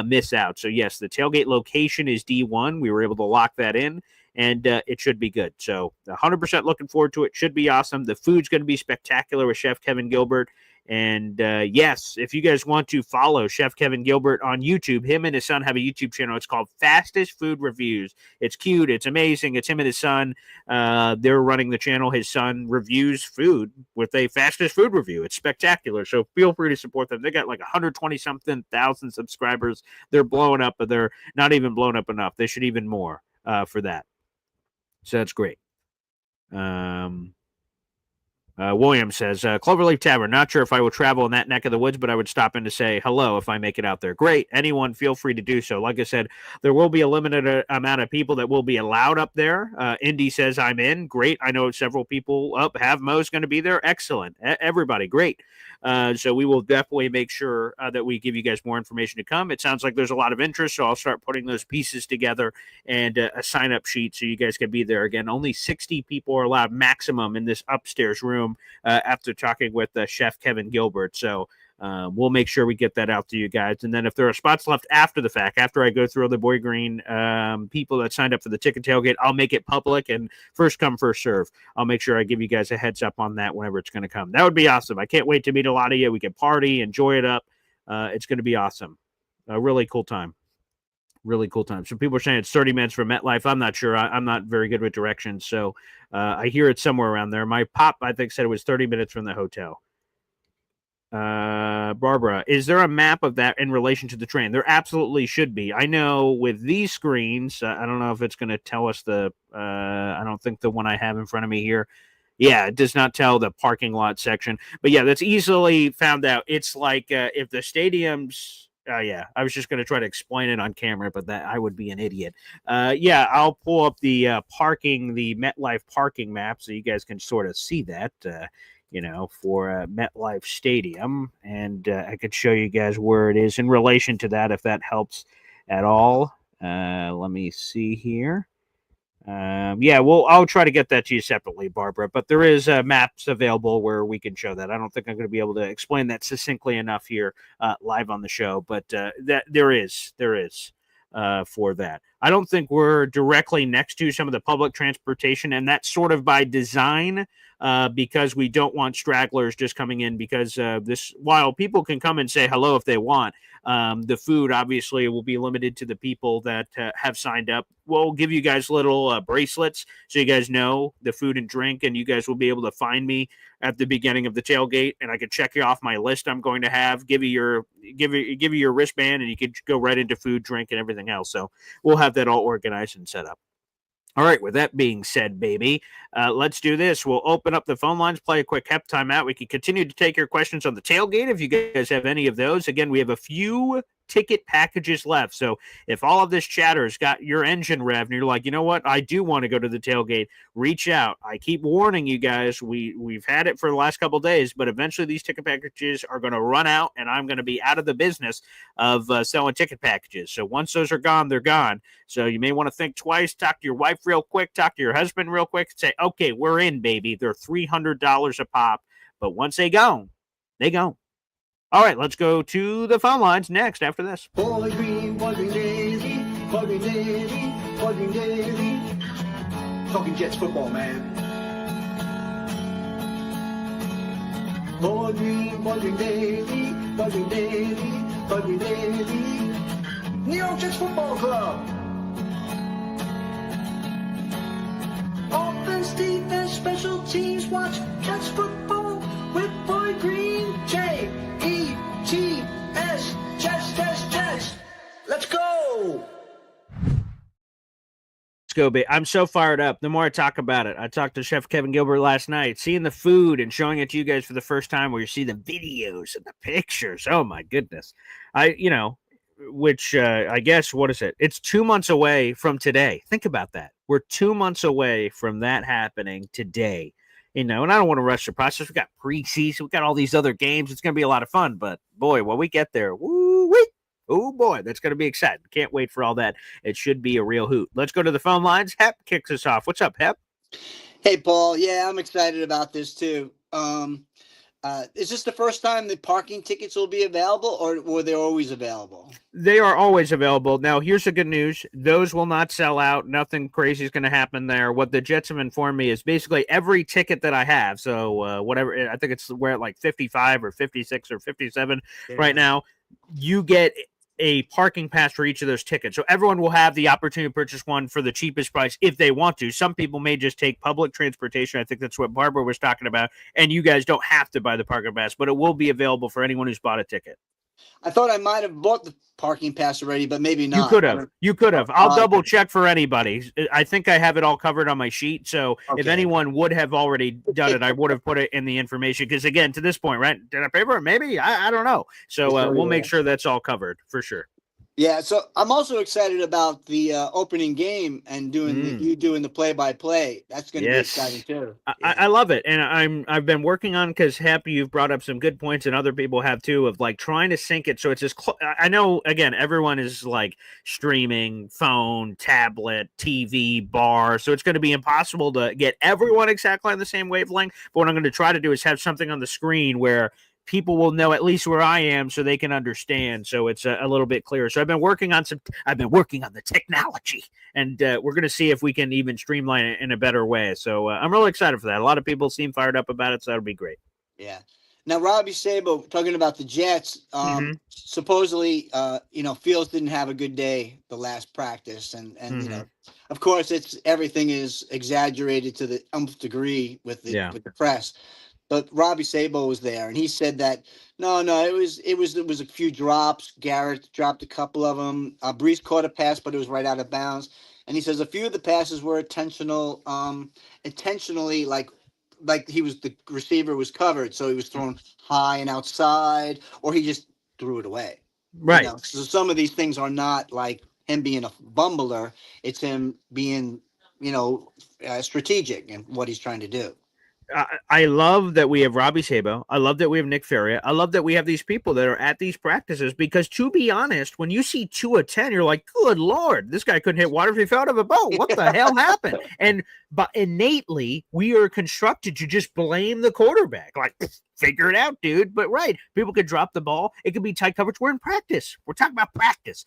miss out. So yes, the tailgate location is D1. We were able to lock that in, and it should be good. So 100% looking forward to it. Should be awesome. The food's going to be spectacular with Chef Kevin Gilbert. And yes, if you guys want to follow Chef Kevin Gilbert on YouTube, him and his son have a YouTube channel. It's called Fastest Food Reviews. It's cute. It's amazing. It's him and his son. They're running the channel. His son reviews food with a Fastest Food Review. It's spectacular. So feel free to support them. They got like 120-something thousand subscribers. They're blowing up, but they're not even blown up enough. They should even more for that. So that's great. William says, Cloverleaf Tavern, not sure if I will travel in that neck of the woods, but I would stop in to say hello if I make it out there. Great. Anyone, feel free to do so. Like I said, there will be a limited amount of people that will be allowed up there. Indy says I'm in. Great. I know several people up. Havmo's going to be there. Excellent. Everybody, great. So we will definitely make sure that we give you guys more information to come. It sounds like there's a lot of interest, so I'll start putting those pieces together and a sign-up sheet so you guys can be there. Again, only 60 people are allowed maximum in this upstairs room after talking with Chef Kevin Gilbert. So we'll make sure we get that out to you guys. And then if there are spots left after the fact, after I go through all the Boy Green people that signed up for the ticket tailgate, I'll make it public and first come, first serve. I'll make sure I give you guys a heads up on that whenever it's going to come. That would be awesome. I can't wait to meet a lot of you. We can party, enjoy it up. It's going to be awesome. A really cool time. Really cool time. So people are saying it's 30 minutes from MetLife. I'm not sure. I'm not very good with directions. So I hear it's somewhere around there. My pop, I think, said it was 30 minutes from the hotel. Barbara, is there a map of that in relation to the train? There absolutely should be. I know with these screens, I don't know if it's going to tell us I don't think the one I have in front of me here. Yeah, it does not tell the parking lot section. But yeah, that's easily found out. It's like if the stadium's... yeah, I was just going to try to explain it on camera, but that I would be an idiot. Yeah, I'll pull up the the MetLife parking map so you guys can sort of see that, for MetLife Stadium. And I could show you guys where it is in relation to that, if that helps at all. Let me see here. Yeah, I'll try to get that to you separately, Barbara, but there is maps available where we can show that. I don't think I'm going to be able to explain that succinctly enough here live on the show, but that there is for that. I don't think we're directly next to some of the public transportation, and that's sort of by design because we don't want stragglers just coming in because while people can come and say hello if they want, the food obviously will be limited to the people that have signed up. We'll give you guys little bracelets so you guys know the food and drink, and you guys will be able to find me at the beginning of the tailgate, and I can check you off my list I'm going to have, give you your wristband, and you can go right into food, drink, and everything else. So we'll have that all organized and set up. All right, with that being said, baby, let's do this. We'll open up the phone lines, play a quick HEP timeout. We can continue to take your questions on the tailgate if you guys have any of those. Again, we have a few ticket packages left. So if all of this chatter's got your engine revved and you're like, you know what, I do want to go to the tailgate, reach out. I keep warning you guys, we've had it for the last couple of days, but eventually these ticket packages are going to run out and I'm going to be out of the business of selling ticket packages. So once those are gone, they're gone. So you may want to think twice, talk to your wife real quick, talk to your husband real quick, and say, okay, we're in, baby. They're $300 a pop. But once they go, they go. All right, let's go to the phone lines next after this. Boy Green Daily, Bowling Daily, Bowling Daily. Talking Jets football, man. Bowling Daily, Bowling Daily, Bowling Daily. New York Jets Football Club. Offense, defense, special teams, watch Jets football with Boy Green. J-E-T-S, Jets. Let's go. Let's go, babe. I'm so fired up. The more I talk about it, I talked to Chef Kevin Gilbert last night, seeing the food and showing it to you guys for the first time where you see the videos and the pictures. Oh, my goodness. I guess, what is it? It's 2 months away from today. Think about that. We're 2 months away from that happening today. And I don't want to rush the process. We got preseason. We got all these other games. It's going to be a lot of fun. But, boy, when we get there, woo-wee. Oh, boy, that's going to be exciting. Can't wait for all that. It should be a real hoot. Let's go to the phone lines. Hep kicks us off. What's up, Hep? Hey, Paul. Yeah, I'm excited about this, too. Is this the first time the parking tickets will be available, or were they always available? They are always available. Now, here's the good news. Those will not sell out. Nothing crazy is going to happen there. What the Jets have informed me is basically every ticket that I have, so whatever, I think we're at like 55 or 56 or 57 right now, you get a parking pass for each of those tickets. So everyone will have the opportunity to purchase one for the cheapest price if they want to. Some people may just take public transportation. I think that's what Barbara was talking about. And you guys don't have to buy the parking pass, but it will be available for anyone who's bought a ticket. I thought I might have bought the parking pass already, but maybe not. You could have. I'll double check for anybody. I think I have it all covered on my sheet. So if anyone would have already done it, I would have put it in the information. Because again, to this point, right? Did I pay for it? Maybe. I don't know. So we'll make sure that's all covered for sure. Yeah, so I'm also excited about the opening game and doing the play-by-play. That's going to be exciting too. I love it, and I've been working on, because Happy, you've brought up some good points, and other people have too, of like trying to sync it so it's as close. I know again everyone is like streaming, phone, tablet, TV, bar, so it's going to be impossible to get everyone exactly on the same wavelength. But what I'm going to try to do is have something on the screen where people will know at least where I am so they can understand. So it's a little bit clearer. So I've been working on the technology, and we're going to see if we can even streamline it in a better way. So I'm really excited for that. A lot of people seem fired up about it. So that'll be great. Yeah. Now, Robbie Sabo, talking about the Jets, supposedly, Fields didn't have a good day the last practice. And of course, everything is exaggerated to the nth degree with the press. But Robbie Sabo was there, and he said that no, it was a few drops. Garrett dropped a couple of them. Brees caught a pass, but it was right out of bounds. And he says a few of the passes were intentionally like the receiver was covered, so he was thrown high and outside, or he just threw it away. Right. So some of these things are not like him being a bumbler; it's him being, strategic in what he's trying to do. I love that we have Robbie Sabo. I love that we have Nick Faria. I love that we have these people that are at these practices, because to be honest, when you see 2 of 10, you're like, good Lord, this guy couldn't hit water if he fell out of a boat. What the hell happened? But innately, we are constructed to just blame the quarterback. Like, figure it out, dude. But people could drop the ball. It could be tight coverage. We're in practice. We're talking about practice.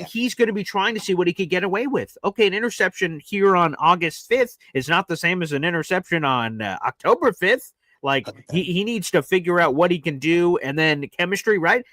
He's going to be trying to see what he could get away with. Okay, an interception here on August 5th is not the same as an interception on October 5th. Like, he needs to figure out what he can do, and then chemistry, right?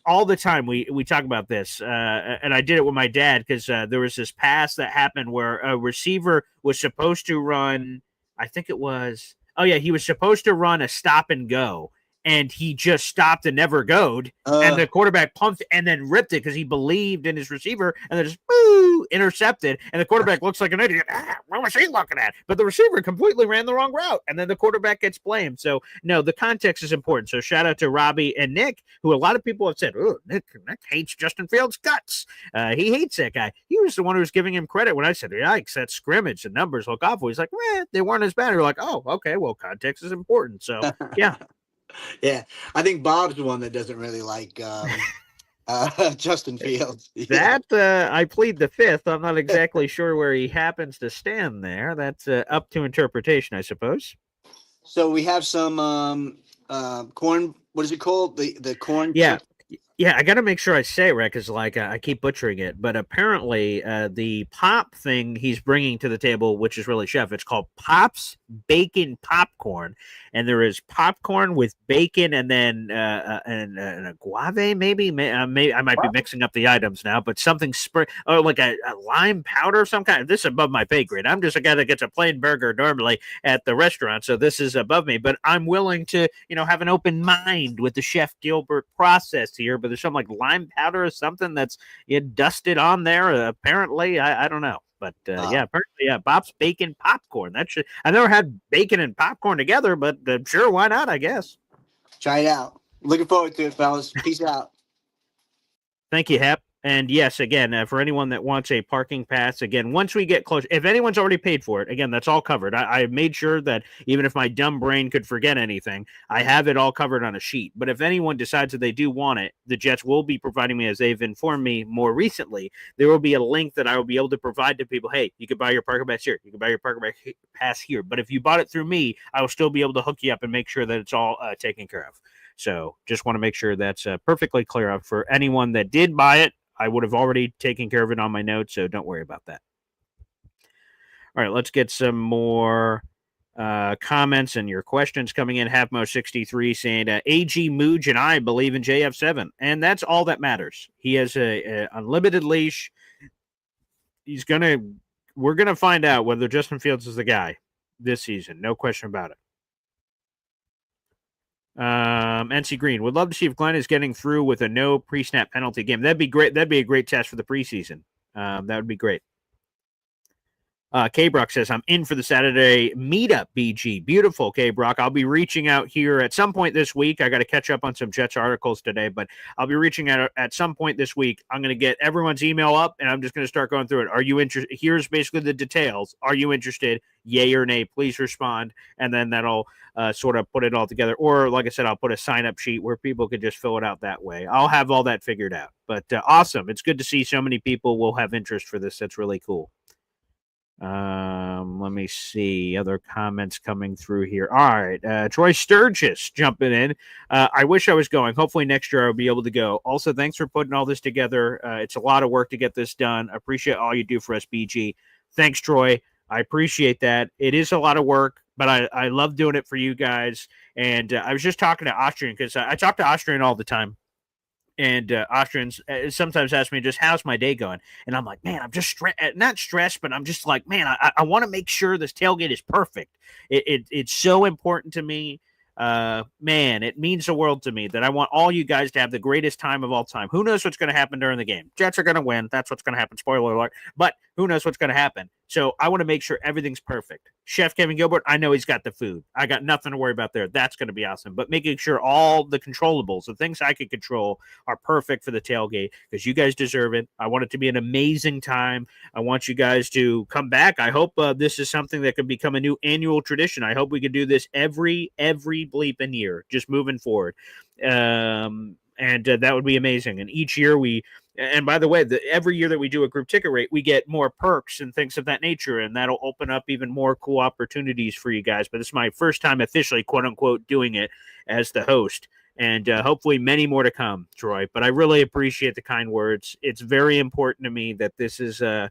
All the time we talk about this, and I did it with my dad, because there was this pass that happened where a receiver was supposed to run, I think it was, he was supposed to run a stop and go, and he just stopped and never goed, and the quarterback pumped and then ripped it because he believed in his receiver, and then just intercepted, and the quarterback looks like an idiot. What was he looking at? But the receiver completely ran the wrong route, and then the quarterback gets blamed. So, no, the context is important. So shout out to Robbie and Nick, who a lot of people have said, oh, Nick hates Justin Fields' guts. He hates that guy. He was the one who was giving him credit when I said, yikes, that scrimmage, the numbers look awful. He's like, they weren't as bad. We're like, oh, okay, well, context is important. So, yeah. Yeah, I think Bob's the one that doesn't really like Justin Fields. I plead the fifth. I'm not exactly sure where he happens to stand there. That's up to interpretation, I suppose. So we have some corn. What is it called? The corn. Yeah. Yeah, I got to make sure I say it right because, like, I keep butchering it. But apparently, the pop thing he's bringing to the table, which is really chef, it's called Pop's Bacon Popcorn, and there is popcorn with bacon and then and a guave, maybe. Maybe I might be mixing up the items now, but something like a lime powder of some kind. This is above my pay grade. I'm just a guy that gets a plain burger normally at the restaurant, so this is above me. But I'm willing to, have an open mind with the Chef Gilbert process here. But there's some like lime powder or something that's dusted on there. Apparently, I don't know. But yeah, apparently, yeah, Bob's Bacon Popcorn. I've never had bacon and popcorn together, but sure, why not? I guess. Try it out. Looking forward to it, fellas. Peace out. Thank you, Hep. And yes, again, for anyone that wants a parking pass, again, once we get close, if anyone's already paid for it, again, that's all covered. I made sure that even if my dumb brain could forget anything, I have it all covered on a sheet. But if anyone decides that they do want it, the Jets will be providing me, as they've informed me more recently, there will be a link that I will be able to provide to people. Hey, you can buy your parking pass here. You can buy your parking pass here. But if you bought it through me, I will still be able to hook you up and make sure that it's all taken care of. So just want to make sure that's perfectly clear for anyone that did buy it. I would have already taken care of it on my notes, so don't worry about that. All right, let's get some more comments and your questions coming in. Halfmo63 saying, AG Mooj and I believe in JF7, and that's all that matters. He has a unlimited leash. We're going to find out whether Justin Fields is the guy this season. No question about it. NC Green would love to see if Glenn is getting through with a no pre-snap penalty game. That'd be great. That'd be a great test for the preseason. That would be great. K-Brock says, I'm in for the Saturday meetup, BG. Beautiful, K-Brock. I'll be reaching out here at some point this week. I got to catch up on some Jets articles today, but I'll be reaching out at some point this week. I'm going to get everyone's email up, and I'm just going to start going through it. Are you interested? Here's basically the details. Are you interested? Yay or nay? Please respond, and then that'll sort of put it all together. Or, like I said, I'll put a sign-up sheet where people can just fill it out that way. I'll have all that figured out. But awesome. It's good to see so many people will have interest for this. That's really cool. Let me see other comments coming through here. All right, Troy Sturgis jumping in. I wish I was going. Hopefully next year I'll be able to go. Also, thanks for putting all this together. It's a lot of work to get this done. I appreciate all you do for us, BG. Thanks, Troy. I appreciate that. It is a lot of work, but I love doing it for you guys. And I was just talking to Austrian because I talk to Austrian all the time. And Austrians sometimes ask me just how's my day going, and I'm like, man, I'm just not stressed, but I'm just like, man, I want to make sure this tailgate is perfect. It's so important to me. Man, it means the world to me that I want all you guys to have the greatest time of all time. Who knows what's going to happen during the game? Jets are going to win. That's what's going to happen. Spoiler alert. But who knows what's going to happen? So I want to make sure everything's perfect. Chef Kevin Gilbert, I know he's got the food. I got nothing to worry about there. That's going to be awesome. But making sure all the controllables, the things I can control, are perfect for the tailgate because you guys deserve it. I want it to be an amazing time. I want you guys to come back. I hope this is something that could become a new annual tradition. I hope we can do this every bleeping year, just moving forward. And that would be amazing. And each year and by the way, every year that we do a group ticket rate, we get more perks and things of that nature, and that'll open up even more cool opportunities for you guys. But this is my first time officially, quote unquote, doing it as the host, and hopefully many more to come, Troy. But I really appreciate the kind words. It's very important to me that this is an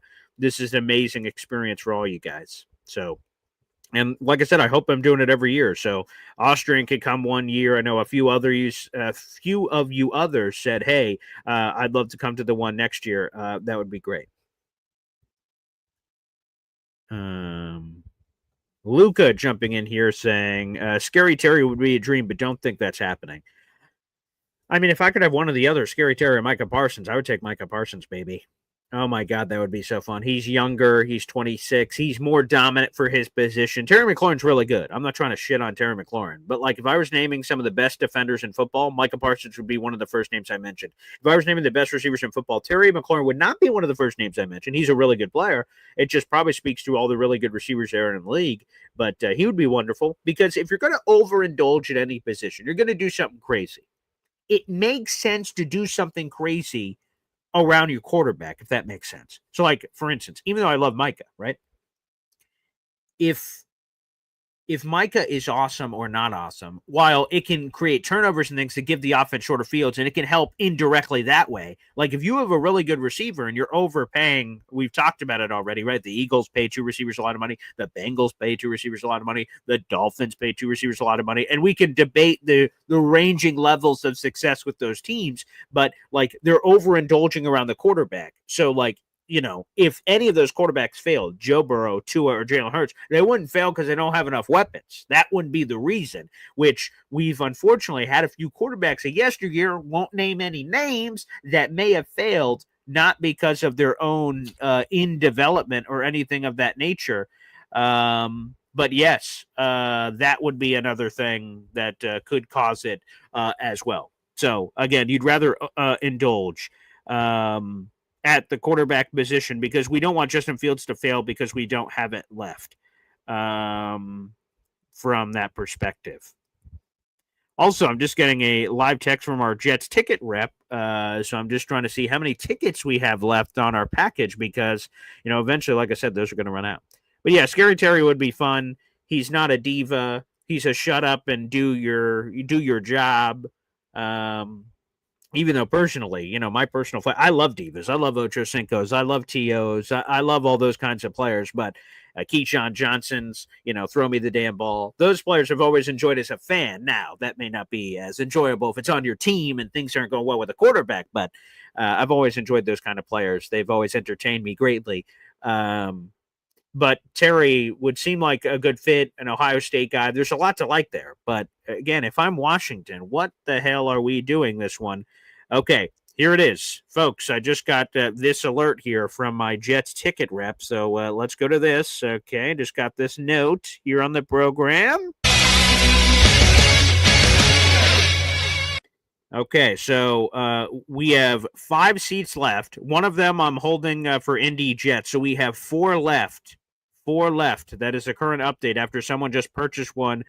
amazing experience for all you guys. So. And like I said, I hope I'm doing it every year. So Austrian could come one year. I know a few of you others said, hey, I'd love to come to the one next year. That would be great. Luca jumping in here saying, Scary Terry would be a dream, but don't think that's happening. I mean, if I could have one of the other, Scary Terry or Micah Parsons, I would take Micah Parsons, baby. Oh, my God, that would be so fun. He's younger. He's 26. He's more dominant for his position. Terry McLaurin's really good. I'm not trying to shit on Terry McLaurin. But, like, if I was naming some of the best defenders in football, Micah Parsons would be one of the first names I mentioned. If I was naming the best receivers in football, Terry McLaurin would not be one of the first names I mentioned. He's a really good player. It just probably speaks to all the really good receivers there in the league. But he would be wonderful because if you're going to overindulge at any position, you're going to do something crazy. It makes sense to do something crazy around your quarterback, if that makes sense. So, like, for instance, even though I love Micah, right? If if Micah is awesome or not awesome, while it can create turnovers and things to give the offense shorter fields, and it can help indirectly that way. Like if you have a really good receiver and you're overpaying, we've talked about it already, right? The Eagles pay 2 receivers a lot of money. The Bengals pay 2 receivers a lot of money. The Dolphins pay 2 receivers a lot of money. And we can debate the ranging levels of success with those teams, but like they're overindulging around the quarterback. So like, if any of those quarterbacks failed, Joe Burrow, Tua, or Jalen Hurts, they wouldn't fail because they don't have enough weapons. That wouldn't be the reason, which we've unfortunately had a few quarterbacks of yesteryear, won't name any names, that may have failed, not because of their own in development or anything of that nature. But yes, that would be another thing that could cause it as well. So again, you'd rather indulge at the quarterback position because we don't want Justin Fields to fail because we don't have it left from that perspective. Also, I'm just getting a live text from our Jets ticket rep. So I'm just trying to see how many tickets we have left on our package because, eventually, like I said, those are going to run out. But yeah, Scary Terry would be fun. He's not a diva. He's a shut up and do your job. Even though personally, my personal I love divas. I love Ocho Cinco's. I love TOs. I love all those kinds of players. But Keyshawn Johnson's, throw me the damn ball. Those players have always enjoyed as a fan. Now, that may not be as enjoyable if it's on your team and things aren't going well with a quarterback. But I've always enjoyed those kind of players. They've always entertained me greatly. But Terry would seem like a good fit, an Ohio State guy. There's a lot to like there. But again, if I'm Washington, what the hell are we doing this one? Okay, here it is. Folks, I just got this alert here from my Jets ticket rep. So let's go to this. Okay, just got this note here on the program. Okay, so we have 5 seats left. One of them I'm holding for Indy Jets. So we have 4 left. 4 left. That is the current update after someone just purchased one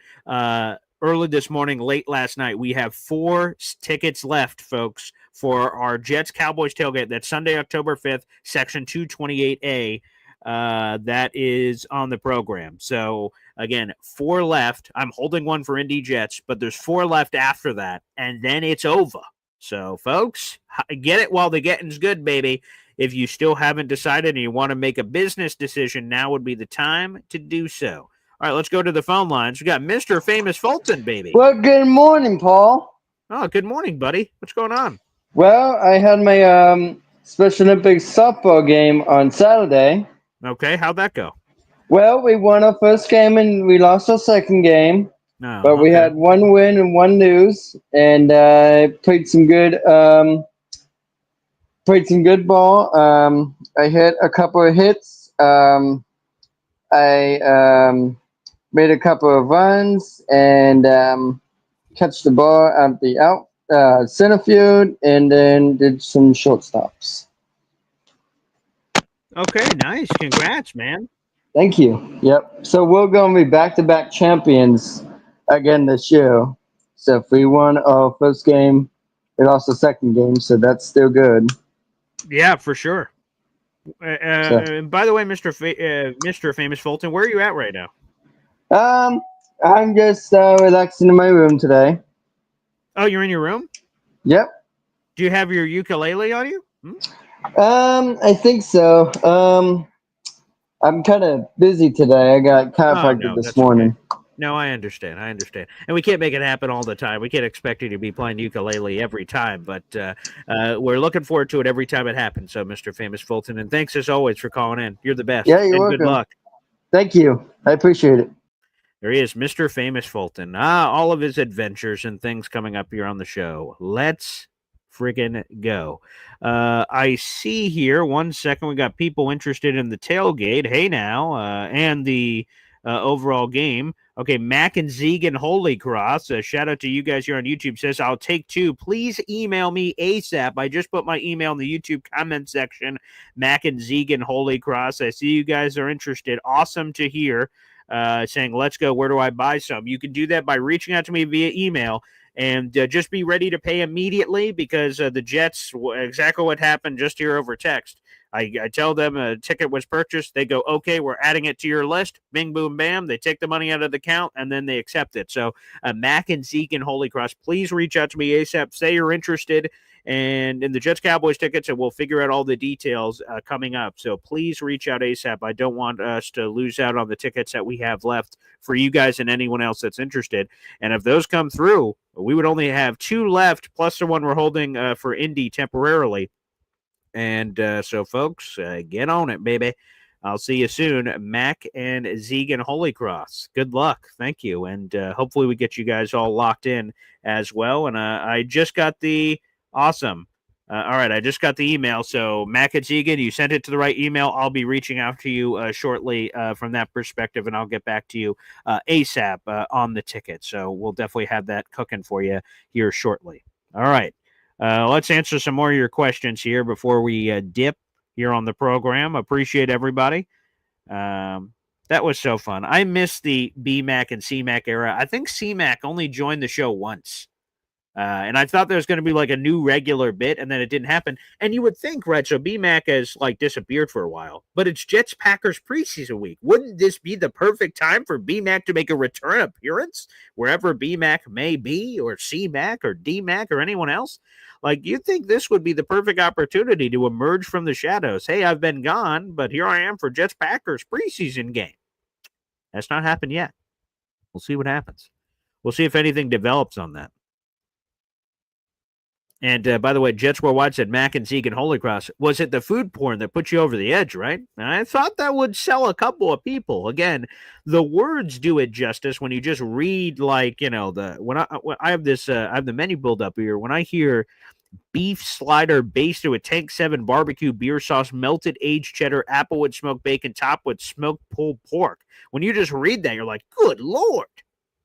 early this morning, late last night. We have 4 tickets left, folks, for our Jets Cowboys tailgate. That's Sunday, October 5th, Section 228A. That is on the program. So, again, 4 left. I'm holding one for Indy Jets, but there's 4 left after that, and then it's over. So, folks, get it while the getting's good, baby. If you still haven't decided and you want to make a business decision, now would be the time to do so. All right, let's go to the phone lines. We got Mr. Famous Fulton, baby. Well, good morning, Paul. Oh, good morning, buddy. What's going on? Well, I had my Special Olympics softball game on Saturday. Okay, how'd that go? Well, we won our first game and we lost our second game. No, but we had 1 win and 1 lose, and played some good ball. I hit a couple of hits. I made a couple of runs and catch the ball at the center field, and then did some shortstops. Okay, nice. Congrats, man. Thank you. Yep. So we're going to be back-to-back champions again this year. So if we won our first game, we lost the second game, so that's still good. Yeah, for sure. And by the way, Mr. Famous Fulton, where are you at right now? I'm just relaxing in my room today. Oh, you're in your room? Yep. Do you have your ukulele on you? I think so. I'm kind of busy today. I got chiropractic this morning. Okay. No, I understand. And we can't make it happen all the time. We can't expect you to be playing ukulele every time, but we're looking forward to it every time it happens. So, Mr. Famous Fulton, and thanks as always for calling in. You're the best. Yeah, you're welcome. Good luck. Thank you. I appreciate it. There he is, Mr. Famous Fulton. All of his adventures and things coming up here on the show. Let's friggin' go. I see here, 1 second, we got people interested in the tailgate. Hey now, and the overall game. Okay, Mac and Zegan Holy Cross. Shout out to you guys here on YouTube. Says, I'll take 2. Please email me ASAP. I just put my email in the YouTube comment section. Mac and Zegan Holy Cross. I see you guys are interested. Awesome to hear. Saying, let's go. Where do I buy some? You can do that by reaching out to me via email. And just be ready to pay immediately because the Jets, exactly what happened just here over text. I tell them a ticket was purchased. They go, okay, we're adding it to your list. Bing, boom, bam. They take the money out of the account, and then they accept it. So Mac and Zeke and Holy Cross, please reach out to me ASAP. Say you're interested and in the Jets Cowboys tickets, and we'll figure out all the details coming up. So please reach out ASAP. I don't want us to lose out on the tickets that we have left for you guys and anyone else that's interested. And if those come through, we would only have 2 left, plus the one we're holding for Indy temporarily. And so, folks, get on it, baby. I'll see you soon. Mac and Zeke and Holy Cross. Good luck. Thank you. And hopefully we get you guys all locked in as well. And I just got the awesome. All right, I just got the email. So, Mac and Zeke, you sent it to the right email. I'll be reaching out to you shortly from that perspective, and I'll get back to you ASAP on the ticket. So we'll definitely have that cooking for you here shortly. All right. Let's answer some more of your questions here before we dip here on the program. Appreciate everybody. That was so fun. I miss the BMAC and CMAC era. I think CMAC only joined the show once. And I thought there was going to be like a new regular bit, and then it didn't happen. And you would think, right, so BMAC has like disappeared for a while, but it's Jets Packers preseason week. Wouldn't this be the perfect time for BMAC to make a return appearance wherever BMAC may be, or CMAC or DMAC or anyone else? Like, you think this would be the perfect opportunity to emerge from the shadows? Hey, I've been gone, but here I am for Jets Packers preseason game. That's not happened yet. We'll see what happens. We'll see if anything develops on that. And by the way, Jets Worldwide said Mac and Zeke and Holy Cross. Was it the food porn that put you over the edge, right? And I thought that would sell a couple of people. Again, the words do it justice when you just read, like, you know, when I have this, I have the menu build up here. When I hear beef slider basted with Tank 7 barbecue beer sauce, melted aged cheddar, applewood smoked bacon, topped with smoked pulled pork. When you just read that, you're like, good Lord.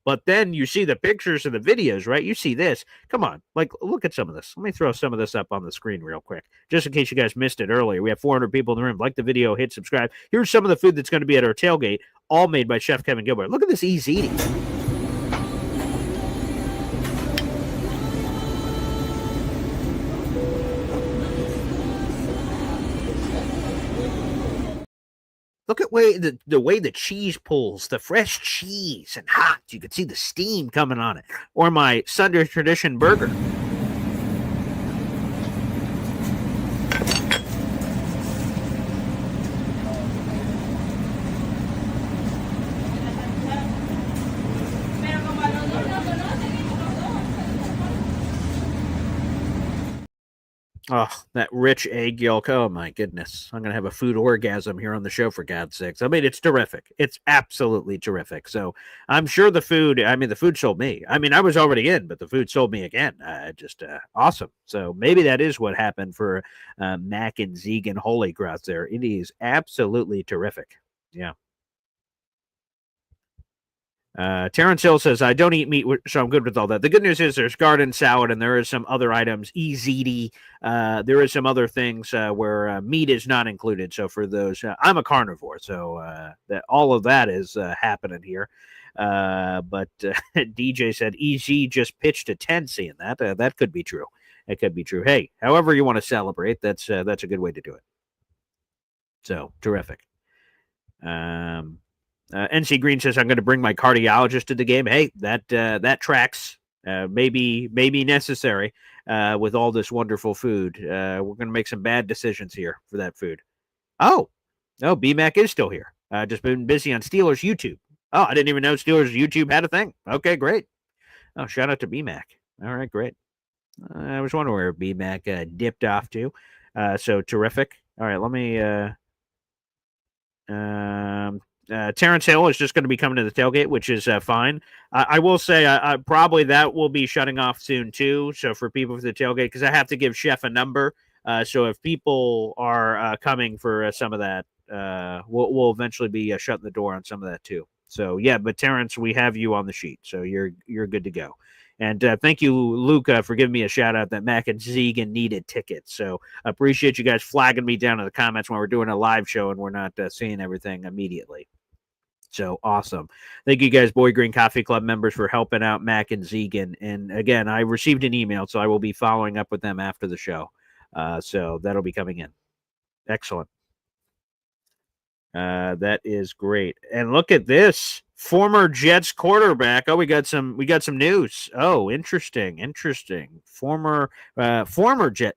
But then you see the pictures and the videos, right? You see this. Come on. Like, look at some of this. Let me throw some of this up on the screen real quick, just in case you guys missed it earlier. We have 400 people in the room. Like the video, hit subscribe. Here's some of the food that's going to be at our tailgate, all made by Chef Kevin Gilbert. Look at this easy eating. Look at the way the cheese pulls, the fresh cheese and hot. You can see the steam coming on it. Or my Sunday Tradition burger. Oh, that rich egg yolk. Oh, my goodness. I'm going to have a food orgasm here on the show, for God's sakes. I mean, it's terrific. It's absolutely terrific. So I'm sure the food sold me. I mean, I was already in, but the food sold me again. Just awesome. So maybe that is what happened for Mac and Zeke and Holy Cross there. It is absolutely terrific. Yeah. Terrence Hill says, I don't eat meat, so I'm good with all that. The good news is there's garden salad and there is some other items, EZD. There is some other things where meat is not included. So for those, I'm a carnivore, so that all of that is happening here. But DJ said, EZ just pitched a 10, seeing that. That could be true. It could be true. Hey, however you want to celebrate, that's a good way to do it. So, terrific. NC Green says, I'm going to bring my cardiologist to the game. Hey, that tracks. Maybe necessary with all this wonderful food. We're going to make some bad decisions here for that food. Oh, no, BMAC is still here. Just been busy on Steelers YouTube. Oh, I didn't even know Steelers YouTube had a thing. Okay, great. Oh, shout out to BMAC. All right, great. I was wondering where BMAC dipped off to. So terrific. All right, let me... Terrence Hill is just going to be coming to the tailgate, which is fine. I will say probably that will be shutting off soon too. So for people for the tailgate, because I have to give Chef a number. So if people are coming for some of that, we'll eventually be shutting the door on some of that too. So yeah, but Terrence, we have you on the sheet, so you're good to go. And thank you, Luca, for giving me a shout out that Mac and Zegan needed tickets. So appreciate you guys flagging me down in the comments when we're doing a live show and we're not seeing everything immediately. So awesome. Thank you guys, Boy Green Coffee Club members, for helping out Mac and Zegan. And again, I received an email, so I will be following up with them after the show. So that'll be coming in. Excellent. That is great. And look at this. Former Jets quarterback. Oh, we got some news. Oh, interesting. Former Jet.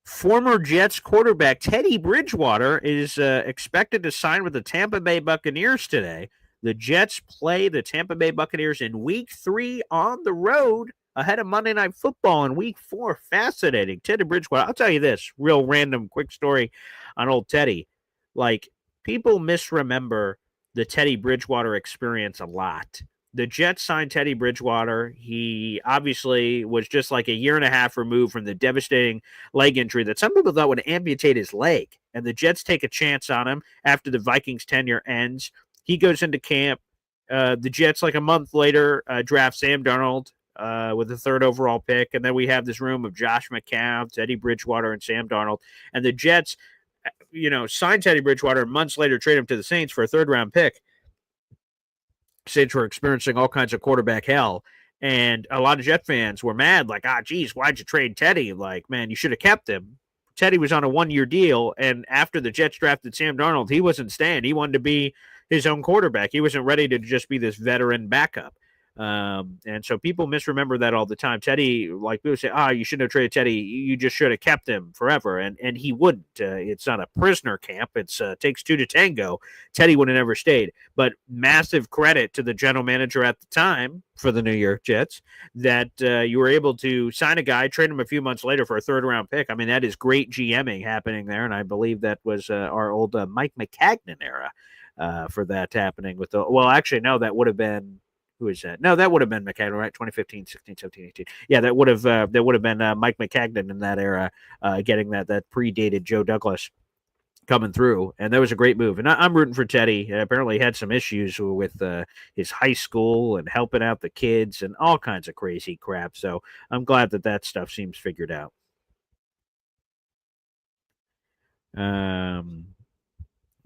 Former Jets quarterback Teddy Bridgewater is expected to sign with the Tampa Bay Buccaneers today. The Jets play the Tampa Bay Buccaneers in Week 3 on the road ahead of Monday Night Football in Week 4. Fascinating. Teddy Bridgewater. I'll tell you this real random quick story on old Teddy. Like, people misremember the Teddy Bridgewater experience a lot. The Jets signed Teddy Bridgewater. He obviously was just like a year and a half removed from the devastating leg injury that some people thought would amputate his leg. And the Jets take a chance on him after the Vikings' tenure ends. He goes into camp. The Jets, like a month later, draft Sam Darnold with the 3rd overall pick. And then we have this room of Josh McCown, Teddy Bridgewater, and Sam Darnold. And the Jets, signed Teddy Bridgewater, and months later trade him to the Saints for a 3rd-round pick. Saints were experiencing all kinds of quarterback hell. And a lot of Jet fans were mad, like, geez, why'd you trade Teddy? Like, man, you should have kept him. Teddy was on a 1-year deal, and after the Jets drafted Sam Darnold, he wasn't staying. He wanted to be his own quarterback. He wasn't ready to just be this veteran backup. And so people misremember that all the time. Teddy, like people say, you shouldn't have traded Teddy. You just should have kept him forever. And he wouldn't. It's not a prisoner camp. It's takes 2 to tango. Teddy would have never stayed. But massive credit to the general manager at the time for the New York Jets that you were able to sign a guy, trade him a few months later for a 3rd-round pick. I mean, that is great GMing happening there. And I believe that was our old Mike McCagnon era for that happening with the. Well, actually, no, that would have been. Who is that? No, that would have been McCagnon, right? 2015, 16, 17, 18. Yeah, that would have been Mike McCagnon in that era, getting that predated Joe Douglas coming through, and that was a great move. And I'm rooting for Teddy. Apparently, he had some issues with his high school and helping out the kids and all kinds of crazy crap. So I'm glad that stuff seems figured out.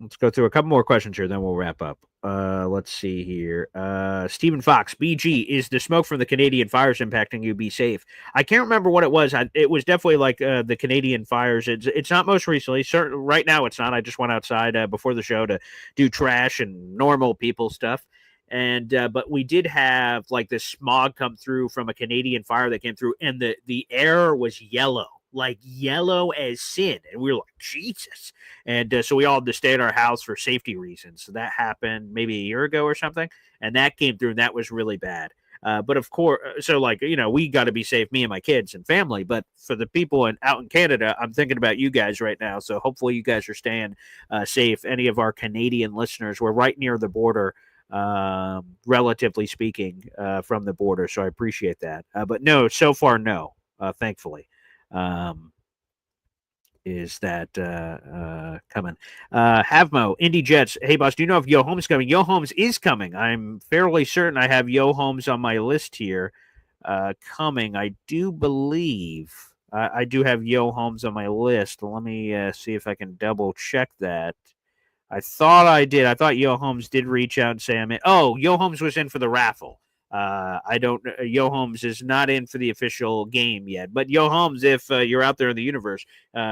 Let's go through a couple more questions here, then we'll wrap up. Let's see here. Stephen Fox, BG, is the smoke from the Canadian fires impacting you? Be safe. I can't remember what it was. It was definitely like the Canadian fires. It's not most recently. Right now it's not. I just went outside before the show to do trash and normal people stuff. And but we did have like this smog come through from a Canadian fire that came through, and the air was yellow. Like yellow as sin. And we were like, Jesus. And so we all had to stay at our house for safety reasons. So that happened maybe a year ago or something. And that came through, and that was really bad. But of course, so like, we got to be safe, me and my kids and family. But for the people out in Canada, I'm thinking about you guys right now. So hopefully you guys are staying safe. Any of our Canadian listeners, we're right near the border, relatively speaking, from the border. So I appreciate that. But no, so far, no, thankfully. Is that coming? Havmo, Indy Jets. Hey, boss, do you know if Yo Holmes is coming? Yo Holmes is coming. I'm fairly certain I have Yo Holmes on my list here coming. I do believe I do have Yo Holmes on my list. Let me see if I can double check that. I thought I did. I thought Yo Holmes did reach out and say I'm in. Oh, Yo Holmes was in for the raffle. I don't. Yo Holmes is not in for the official game yet, but Yo Holmes, if you're out there in the universe,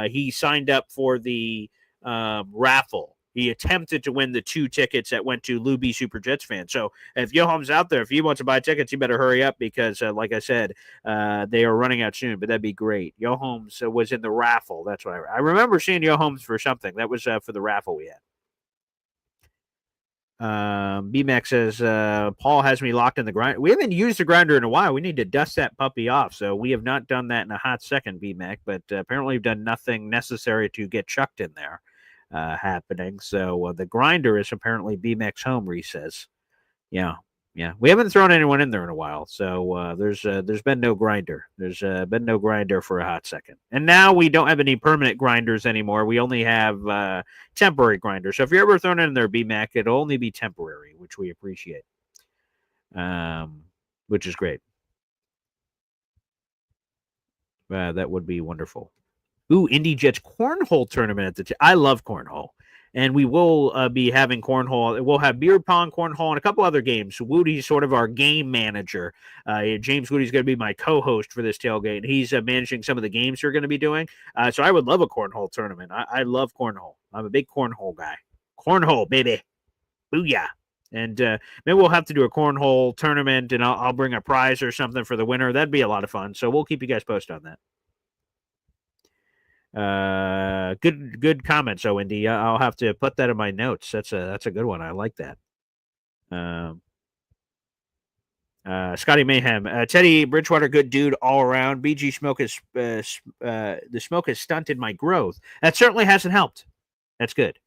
he signed up for the raffle. He attempted to win the 2 tickets that went to Lou B Super Jets fans. So if Yo Holmes out there, if he wants to buy tickets, you better hurry up because, like I said, they are running out soon. But that'd be great. Yo Holmes was in the raffle. That's what I remember seeing Yo Holmes for something. That was for the raffle we had. BMAX says, Paul has me locked in the grinder. We haven't used the grinder in a while. We need to dust that puppy off. So we have not done that in a hot second, BMAC, but apparently we've done nothing necessary to get chucked in there happening. So the grinder is apparently BMAX home, Reese says. Yeah. We haven't thrown anyone in there in a while. So there's been no grinder. There's been no grinder for a hot second. And now we don't have any permanent grinders anymore. We only have temporary grinders. So if you're ever thrown in there, BMAC, it'll only be temporary, which we appreciate, which is great. That would be wonderful. Ooh, Indy Jets cornhole tournament at I love cornhole. And we will be having cornhole. We'll have beer pong, cornhole, and a couple other games. Woody's sort of our game manager. James Woody's going to be my co-host for this tailgate, and he's managing some of the games we're going to be doing. So I would love a cornhole tournament. I love cornhole. I'm a big cornhole guy. Cornhole, baby. Booyah. And maybe we'll have to do a cornhole tournament, and I'll bring a prize or something for the winner. That'd be a lot of fun. So we'll keep you guys posted on that. Good comments, Indy. I'll have to put that in my notes. That's a good one. I like that. Scotty Mayhem, Teddy Bridgewater, good dude all around. BG smoke is the smoke has stunted my growth. That certainly hasn't helped. That's good.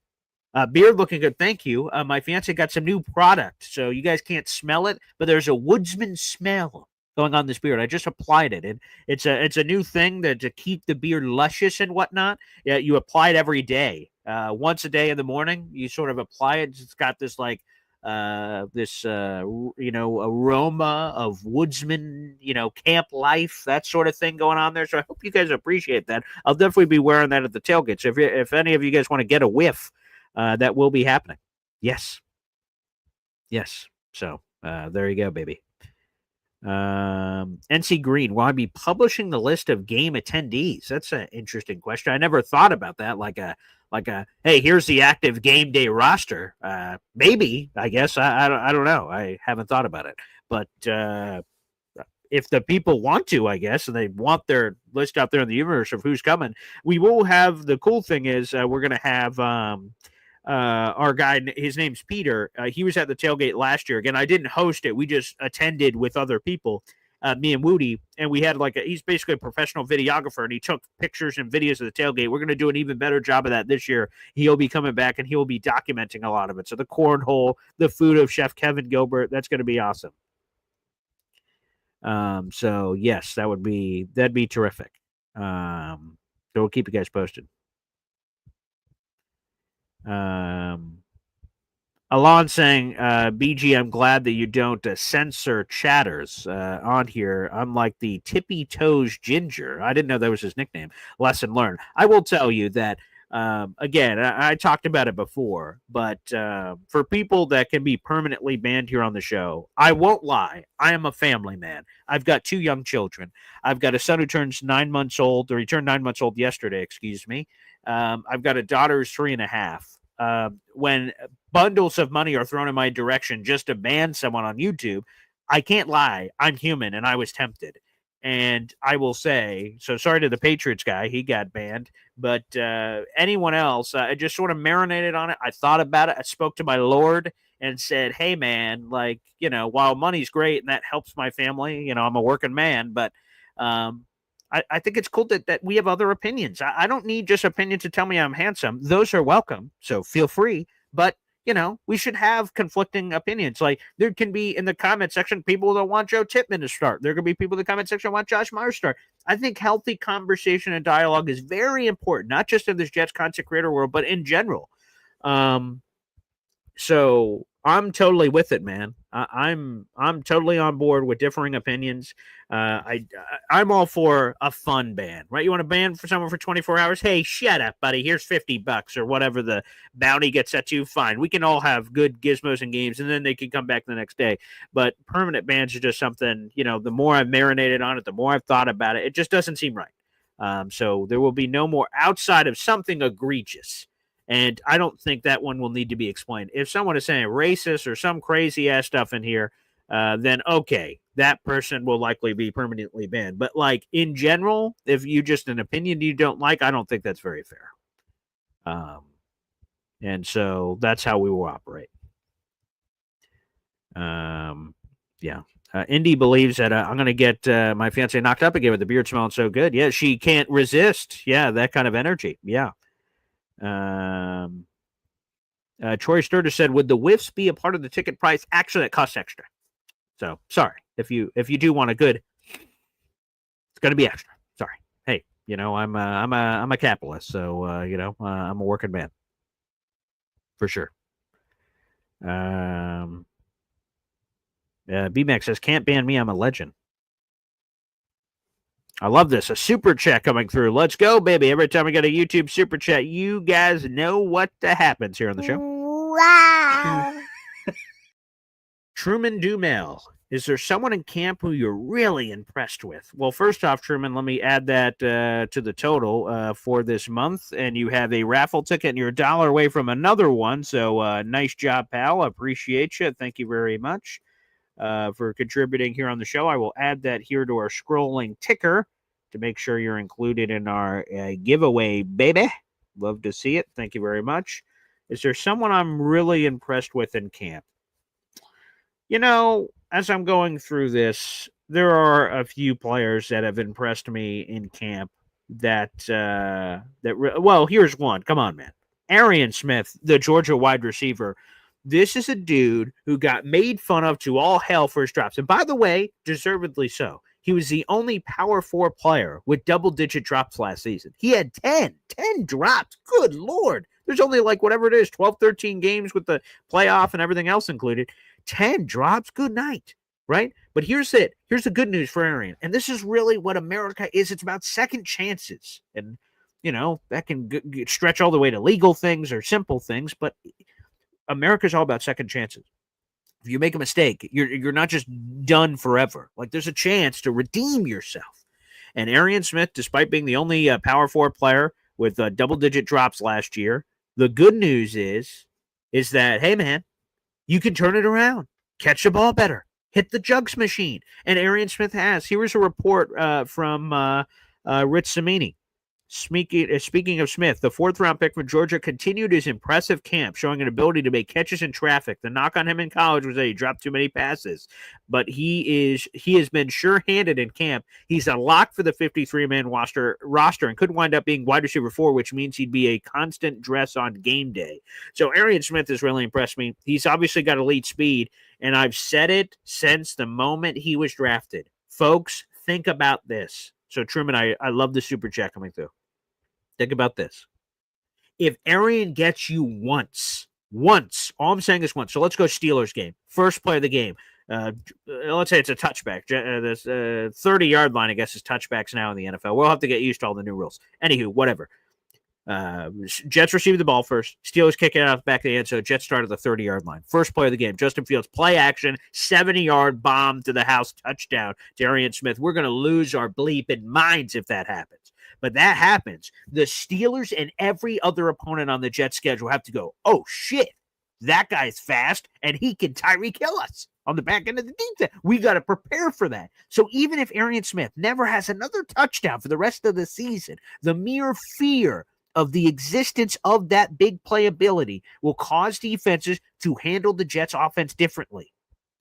Beard looking good, thank you. My fiance got some new product, so you guys can't smell it, but there's a woodsman smell going on this beard. I just applied it, and it's a new thing to keep the beard luscious and whatnot. Yeah, you apply it every day, once a day in the morning. You sort of apply it. It's got this aroma of woodsman, camp life, that sort of thing going on there. So I hope you guys appreciate that. I'll definitely be wearing that at the tailgate. So if any of you guys want to get a whiff, that will be happening. Yes. So there you go, baby. NC Green, will I be publishing the list of game attendees? That's an interesting question. I never thought about that. Like a hey, here's the active game day roster. Maybe, I guess. I don't know. I haven't thought about it. But if the people want to, I guess, and they want their list out there in the universe of who's coming, we will have. The cool thing is we're going to have our guy, his name's Peter. He was at the tailgate last year. Again, I didn't host it. We just attended with other people, me and Woody, and we had he's basically a professional videographer, and he took pictures and videos of the tailgate. We're going to do an even better job of that this year. He'll be coming back, and he'll be documenting a lot of it. So the cornhole, the food of Chef Kevin Gilbert, that's going to be awesome. So yes, that'd be terrific. So we'll keep you guys posted. Alon saying, BG, I'm glad that you don't censor chatters on here. I'm like the Tippy Toes Ginger. I didn't know that was his nickname. Lesson learned. I will tell you that, again, I talked about it before, but for people that can be permanently banned here on the show, I won't lie. I am a family man. I've got 2 young children. I've got a son who turns 9 months old, or he turned 9 months old yesterday, excuse me. I've got a daughter who's 3.5. When bundles of money are thrown in my direction just to ban someone on YouTube, I can't lie. I'm human, and I was tempted. And I will say, so sorry to the Patriots guy. He got banned. But anyone else, I just sort of marinated on it. I thought about it. I spoke to my Lord and said, hey, man, while money's great and that helps my family, I'm a working man, but I think it's cool that we have other opinions. I don't need just opinions to tell me I'm handsome. Those are welcome, so feel free. But, we should have conflicting opinions. Like, there can be, in the comment section, people that want Joe Tippmann to start. There can be people in the comment section that want Josh Myers to start. I think healthy conversation and dialogue is very important, not just in this Jets content creator world, but in general. So I'm totally with it, man. I'm totally on board with differing opinions. I'm all for a fun ban, right? You want to ban for someone for 24 hours? Hey, shut up, buddy. Here's $50 or whatever the bounty gets set to. Fine. We can all have good gizmos and games, and then they can come back the next day. But permanent bans are just something, the more I've marinated on it, the more I've thought about it, it just doesn't seem right. So there will be no more outside of something egregious. And I don't think that one will need to be explained. If someone is saying racist or some crazy ass stuff in here, then okay, that person will likely be permanently banned. But in general, if you just an opinion you don't like, I don't think that's very fair. And so that's how we will operate. Yeah. Indy believes that I'm going to get my fiance knocked up again with the beard smelling so good. Yeah, she can't resist. Yeah, that kind of energy. Yeah. Troy Sturgis said, would the whiffs be a part of the ticket price? Actually, it costs extra. So sorry. If you do want a good, it's going to be extra. Sorry. Hey, I'm a capitalist. So, I'm a working man for sure. BMAX says, can't ban me. I'm a legend. I love this. A super chat coming through. Let's go, baby. Every time we get a YouTube super chat, you guys know what happens here on the show. Wow. Truman Dumel. Is there someone in camp who you're really impressed with? Well, first off, Truman, let me add that to the total for this month. And you have a raffle ticket and you're $1 away from another one. So nice job, pal. Appreciate you. Thank you very much for contributing here on the show. I will add that here to our scrolling ticker to make sure you're included in our giveaway, baby. Love to see it. Thank you very much. Is there someone I'm really impressed with in camp? You know, as I'm going through this, there are a few players that have impressed me in camp well, here's one. Come on, man. Arian Smith, the Georgia wide receiver. This is a dude who got made fun of to all hell for his drops. And by the way, deservedly so. He was the only Power 4 player with double-digit drops last season. He had 10 drops. Good Lord. There's only like whatever it is, 12, 13 games with the playoff and everything else included. 10 drops, good night, right? But here's it. Here's the good news for Arian. And this is really what America is. It's about second chances. And, you know, that can stretch all the way to legal things or simple things, but America's all about second chances. If you make a mistake, you're not just done forever. Like, there's a chance to redeem yourself. And Arian Smith, despite being the only Power 4 player with double-digit drops last year, the good news is that, hey, man, you can turn it around, catch the ball better, hit the jugs machine. And Arian Smith has. Here was a report from Rich Cimini. Speaking of Smith, the 4th-round pick from Georgia continued his impressive camp, showing an ability to make catches in traffic. The knock on him in college was that he dropped too many passes, but he has been sure-handed in camp. He's a lock for the 53-man roster and could wind up being wide receiver 4, which means he'd be a constant dress on game day. So Arian Smith has really impressed me. He's obviously got elite speed, and I've said it since the moment he was drafted. Folks, think about this. So Truman, I love the super chat coming through. Think about this. If Arian gets you once, all I'm saying is once. So let's go Steelers game. First play of the game. Let's say it's a touchback. This 30-yard line, I guess, is touchbacks now in the NFL. We'll have to get used to all the new rules. Anywho, whatever. Jets receive the ball first. Steelers kick it out the back of the end, so Jets start at the 30-yard line. First play of the game. Justin Fields, play action, 70-yard bomb to the house, touchdown to Arian Smith. We're going to lose our bleeping minds if that happens. But that happens. The Steelers and every other opponent on the Jets schedule have to go, oh, shit, that guy's fast, and he can Tyreek Hill us on the back end of the defense. We got to prepare for that. So even if Arian Smith never has another touchdown for the rest of the season, the mere fear of the existence of that big playability will cause defenses to handle the Jets offense differently.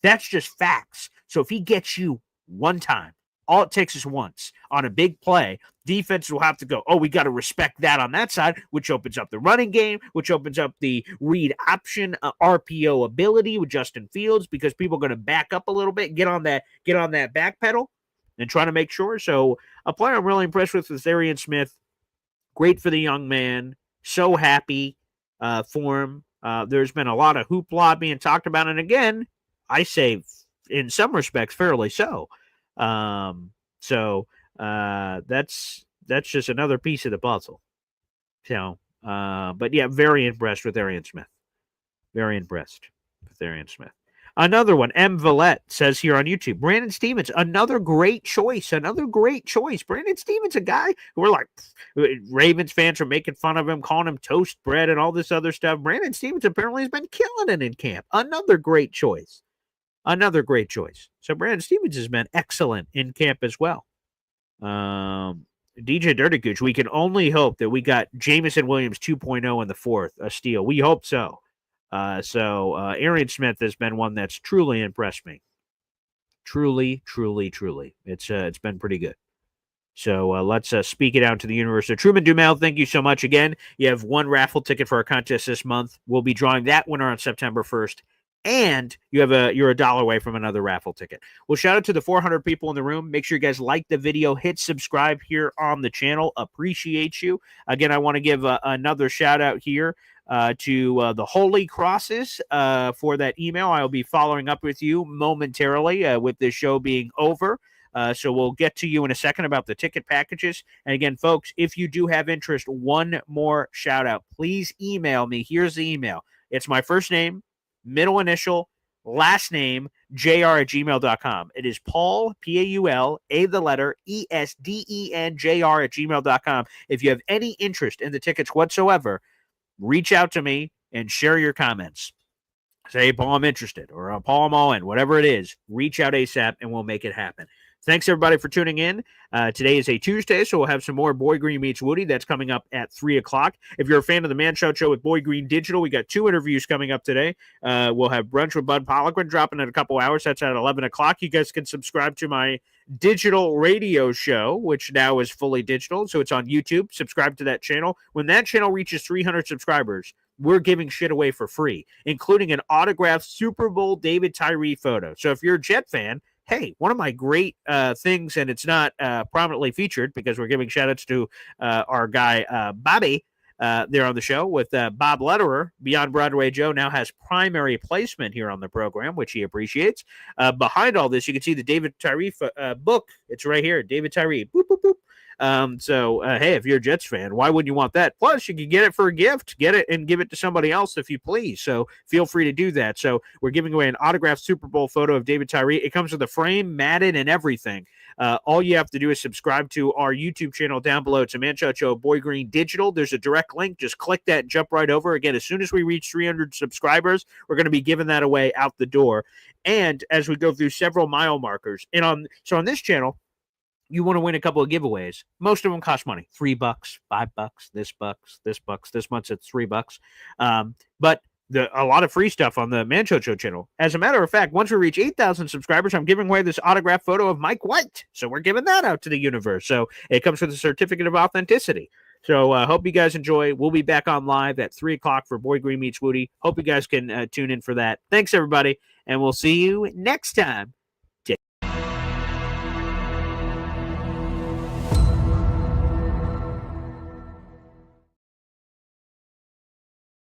That's just facts. So if he gets you one time, all it takes is once on a big play, defense will have to go, oh, we got to respect that on that side, which opens up the running game, which opens up the read option RPO ability with Justin Fields, because people are going to back up a little bit, get on that back pedal and try to make sure. So a player I'm really impressed with is Arian Smith. Great for the young man. So happy for him. There's been a lot of hoopla being talked about. And again, I say in some respects, fairly so. That's just another piece of the puzzle. So, but yeah, very impressed with Arian Smith. Very impressed with Arian Smith. Another one, M. Villette says here on YouTube, Brandon Stevens, another great choice. Brandon Stevens, a guy who we're like, Ravens fans are making fun of him, calling him toast bread and all this other stuff. Brandon Stevens apparently has been killing it in camp. Another great choice. So Brandon Stevens has been excellent in camp as well. DJ Dirty Gooch, we can only hope that we got Jamison Williams 2.0 in the 4th, a steal. We hope so. Arian Smith has been one that's truly impressed me. Truly. It's been pretty good. So let's speak it out to the universe. So Truman Dumel, thank you so much again. You have one raffle ticket for our contest this month. We'll be drawing that winner on September 1st. And you're $1 away from another raffle ticket. Well, shout out to the 400 people in the room. Make sure you guys like the video, hit subscribe here on the channel. Appreciate you. Again, I want to give another shout out here to the Holy Crosses for that email. I'll be following up with you momentarily with this show being over. So we'll get to you in a second about the ticket packages. And again, folks, if you do have interest, one more shout out. Please email me. Here's the email. It's my first name, middle initial, last name, jr@gmail.com. It is Paul, Paul, the letter, ESDENJR @gmail.com. If you have any interest in the tickets whatsoever, reach out to me and share your comments. Say, hey, Paul, I'm interested, or Paul, I'm all in, whatever it is. Reach out ASAP and we'll make it happen. Thanks, everybody, for tuning in. Today is a Tuesday, so we'll have some more Boy Green Meets Woody. That's coming up at 3 o'clock. If you're a fan of the Man Show with Boy Green Digital, we got 2 interviews coming up today. We'll have Brunch with Bud Poliquin dropping in a couple hours. That's at 11 o'clock. You guys can subscribe to my digital radio show, which now is fully digital, so it's on YouTube. Subscribe to that channel. When that channel reaches 300 subscribers, we're giving shit away for free, including an autographed Super Bowl David Tyree photo. So if you're a Jet fan, hey, one of my great things, and it's not prominently featured because we're giving shout-outs to our guy Bobby there on the show with Bob Lederer. Beyond Broadway Joe now has primary placement here on the program, which he appreciates. Behind all this, you can see the David Tyree book. It's right here, David Tyree. Boop, boop, boop. Hey, if you're a Jets fan, why wouldn't you want that? Plus, you can get it for a gift. Get it and give it to somebody else if you please. So feel free to do that. So we're giving away an autographed Super Bowl photo of David Tyree. It comes with a frame, matted, and everything. All you have to do is subscribe to our YouTube channel down below. It's a Man Show Boy Green Digital. There's a direct link. Just click that and jump right over. Again, as soon as we reach 300 subscribers, we're going to be giving that away out the door. And as we go through several mile markers, and on this channel, you want to win a couple of giveaways. Most of them cost money. $3, $5, this month it's $3. But a lot of free stuff on the Man Show channel. As a matter of fact, once we reach 8,000 subscribers, I'm giving away this autographed photo of Mike White. So we're giving that out to the universe. So it comes with a certificate of authenticity. So I hope you guys enjoy. We'll be back on live at 3 o'clock for Boy Green Meets Woody. Hope you guys can tune in for that. Thanks, everybody, and we'll see you next time